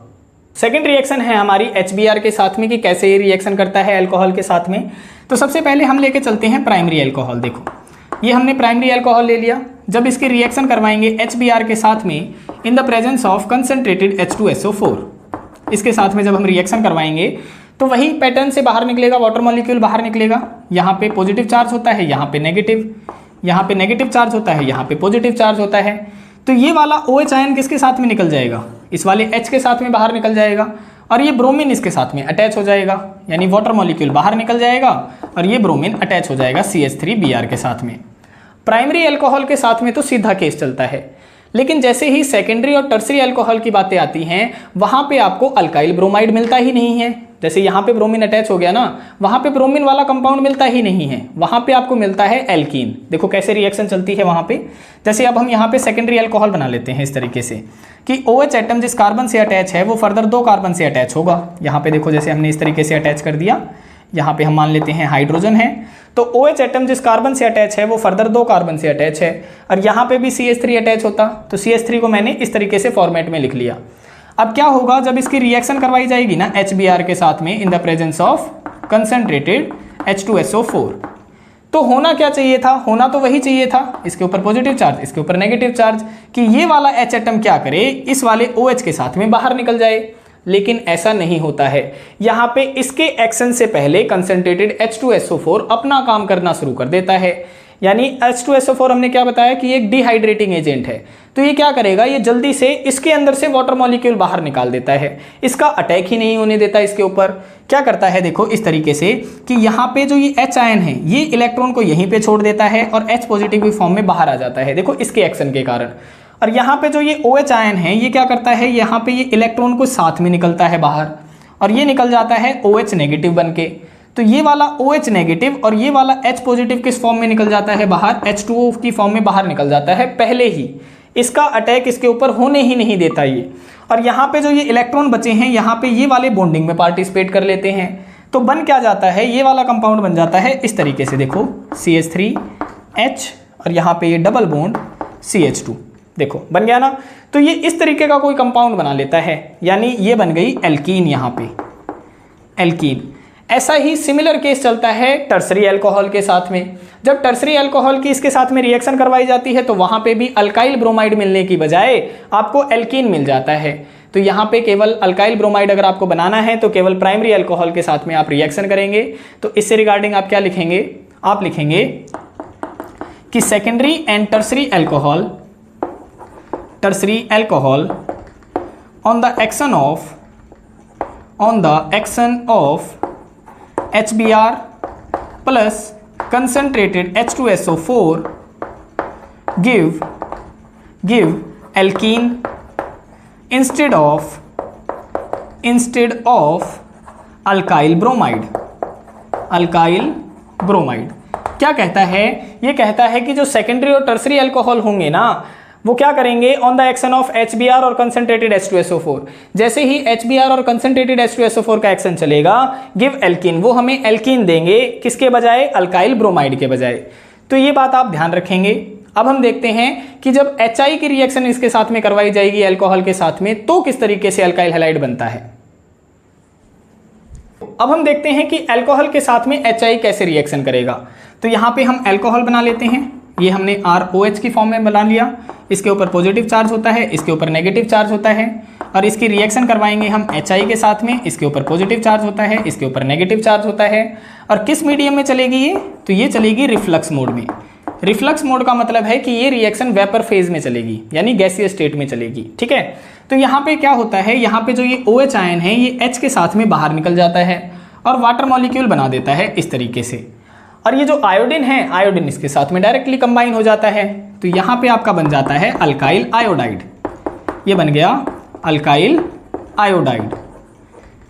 सेकेंड रिएक्शन है हमारी HBr के साथ में कि कैसे ये रिएक्शन करता है अल्कोहल के साथ में। तो सबसे पहले हम लेके चलते हैं प्राइमरी अल्कोहल। देखो ये हमने प्राइमरी अल्कोहल ले लिया, जब इसकी रिएक्शन करवाएंगे HBr के साथ में इन the presence of concentrated H2SO4, इसके साथ में जब हम रिएक्शन करवाएंगे तो वही पैटर्न से बाहर निकलेगा, वाटर मॉलिक्यूल बाहर निकलेगा। यहाँ पे पॉजिटिव चार्ज होता है, यहाँ पे नेगेटिव, यहाँ पे नेगेटिव चार्ज होता है, यहाँ पे पॉजिटिव चार्ज होता है। तो ये वाला OH आयन किसके साथ में निकल जाएगा, इस वाले H के साथ में बाहर निकल जाएगा, और ये ब्रोमीन इसके साथ में अटैच हो जाएगा, यानी वाटर मॉलिक्यूल बाहर निकल जाएगा और ये ब्रोमीन अटैच हो जाएगा CH3Br के साथ में। प्राइमरी अल्कोहल के साथ में तो सीधा केस चलता है, लेकिन जैसे ही सेकेंडरी और टर्सरी अल्कोहल की बातें आती हैं वहां पे आपको अल्काइल ब्रोमाइड मिलता ही नहीं है। जैसे यहाँ पे ब्रोमीन अटैच हो गया ना, वहां पे ब्रोमीन वाला कंपाउंड मिलता ही नहीं है, वहां पे आपको मिलता है एल्कीन। देखो कैसे रिएक्शन चलती है वहां पे। जैसे अब हम यहाँ पे सेकेंडरी अल्कोहल बना लेते हैं इस तरीके से कि OH एटम जिस कार्बन से अटैच है वो फर्दर 2 कार्बन से अटैच होगा। यहाँ पे देखो जैसे हमने इस तरीके से अटैच कर दिया, यहाँ पे हम मान लेते हैं हाइड्रोजन है, तो OH एटम जिस कार्बन से अटैच है वो फर्दर 2 कार्बन से अटैच है, और यहाँ पे भी CH3 अटैच होता, तो CH3 को मैंने इस तरीके से फॉर्मेट में लिख लिया। अब क्या होगा जब इसकी रिएक्शन करवाई जाएगी ना HBr के साथ में इन the presence of concentrated H2SO4, तो होना क्या चाहिए था, होना तो वही चाहिए था, इसके ऊपर पॉजिटिव चार्ज इसके ऊपर नेगेटिव चार्ज, कि ये वाला H एटम क्या करे इस वाले OH के साथ में बाहर निकल जाए। लेकिन ऐसा नहीं होता है, यहाँ पे इसके एक्शन से पहले कंसंट्रेटेड H2SO4 अपना काम करना शुरू कर देता है। यानी H2SO4 हमने क्या बताया कि एक डिहाइड्रेटिंग एजेंट है, तो ये क्या करेगा, ये जल्दी से इसके अंदर से वाटर मॉलिक्यूल बाहर निकाल देता है, इसका अटैक ही नहीं होने देता इसके ऊपर। क्या करता है देखो इस तरीके से कि यहाँ पे जो ये H आयन है ये इलेक्ट्रॉन को यहीं पे छोड़ देता है और H पॉजिटिव फॉर्म में बाहर आ जाता है, देखो इसके एक्शन के कारण। और यहाँ पे जो ये OH आयन है ये क्या करता है, यहाँ पे ये इलेक्ट्रॉन को साथ में निकलता है बाहर, और ये निकल जाता है OH नेगेटिव बन के। तो ये वाला OH नेगेटिव और ये वाला H पॉजिटिव किस फॉर्म में निकल जाता है बाहर, H2O की फॉर्म में बाहर निकल जाता है पहले ही, इसका अटैक इसके ऊपर होने ही नहीं देता ये। और यहाँ पे जो ये इलेक्ट्रॉन बचे हैं यहाँ पे ये वाले बॉन्डिंग में पार्टिसिपेट कर लेते हैं, तो बन क्या जाता है, ये वाला कंपाउंड बन जाता है इस तरीके से, देखो CH3H और यहाँ पे ये डबल बॉन्ड CH2, देखो बन गया ना। तो ये इस तरीके का कोई कंपाउंड बना लेता है, यानी ये बन गई एल्कीन, यहाँ पे एल्कीन। ऐसा ही सिमिलर केस चलता है टर्सरी अल्कोहल के साथ में। जब टर्सरी अल्कोहल की इसके साथ में रिएक्शन करवाई जाती है तो वहां पे भी अल्काइल ब्रोमाइड मिलने की बजाय आपको एल्कीन मिल जाता है। तो यहाँ पे केवल अल्काइल ब्रोमाइड अगर आपको बनाना है तो केवल प्राइमरी अल्कोहल के साथ में आप रिएक्शन करेंगे। तो इससे रिगार्डिंग आप क्या लिखेंगे, आप लिखेंगे कि secondary and tertiary alcohol on the action of HBr plus concentrated H2SO4 give alkene instead of alkyl bromide। क्या कहता है, ये कहता है कि जो सेकेंडरी और टर्सरी अल्कोहल होंगे ना वो क्या करेंगे, on the action of HBr और कंसंट्रेटेड H2SO4, जैसे ही HBr और कंसंट्रेटेड H2SO4 का एक्शन चलेगा गिव एल्कीन, वो हमें एल्कीन देंगे किसके बजाय, अल्काइल ब्रोमाइड के बजाय। तो ये बात आप ध्यान रखेंगे। अब हम देखते हैं कि जब HI की रिएक्शन इसके साथ में करवाई जाएगी अल्कोहल के साथ में तो किस तरीके से अल्काइल हैलाइड बनता है। अब हम देखते हैं कि अल्कोहल के साथ में HI कैसे रिएक्शन करेगा। तो यहाँ पे हम अल्कोहल बना लेते हैं, ये हमने ROH की फॉर्म में बना लिया, इसके ऊपर पॉजिटिव चार्ज होता है, इसके ऊपर नेगेटिव चार्ज होता है, और इसकी रिएक्शन करवाएंगे हम HI के साथ में, इसके ऊपर पॉजिटिव चार्ज होता है, इसके ऊपर नेगेटिव चार्ज होता है। और किस मीडियम में चलेगी ये, तो ये चलेगी रिफ्लक्स मोड में। रिफ्लक्स मोड का मतलब है कि ये रिएक्शन वेपर फेज में चलेगी, यानी गैसीय स्टेट में चलेगी, ठीक है। तो यहाँ पे क्या होता है, यहाँ पे जो ये OH आयन है ये H के साथ में बाहर निकल जाता है और वाटर मॉलिक्यूल बना देता है इस तरीके से, और ये जो आयोडीन है आयोडीन इसके साथ में डायरेक्टली कंबाइन हो जाता है। तो यहाँ पे आपका बन जाता है अल्काइल आयोडाइड, ये बन गया अल्काइल आयोडाइड,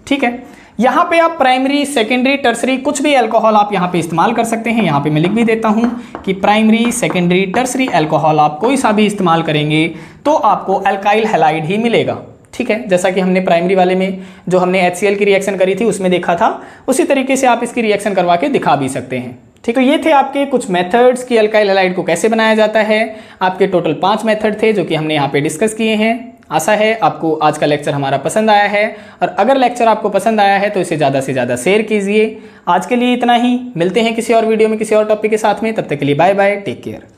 ठीक है। यहाँ पे आप प्राइमरी, सेकेंडरी, टर्सरी कुछ भी अल्कोहल आप यहाँ पे इस्तेमाल कर सकते हैं। यहाँ पे मैं लिख भी देता हूँ कि प्राइमरी, सेकेंडरी, टर्सरी अल्कोहल आप कोई सा भी इस्तेमाल करेंगे तो आपको अल्काइल हैलाइड ही मिलेगा, ठीक है। जैसा कि हमने प्राइमरी वाले में जो हमने HCl की रिएक्शन करी थी उसमें देखा था, उसी तरीके से आप इसकी रिएक्शन करवा के दिखा भी सकते हैं, ठीक। तो ये थे आपके कुछ मेथड्स कि अल्काइल हैलाइड को कैसे बनाया जाता है। आपके टोटल 5 मेथड थे जो कि हमने यहाँ पे डिस्कस किए हैं। आशा है आपको आज का लेक्चर हमारा पसंद आया है, और अगर लेक्चर आपको पसंद आया है तो इसे ज़्यादा से ज़्यादा शेयर कीजिए। आज के लिए इतना ही, मिलते हैं किसी और वीडियो में किसी और टॉपिक के साथ में, तब तक के लिए बाय बाय, टेक केयर।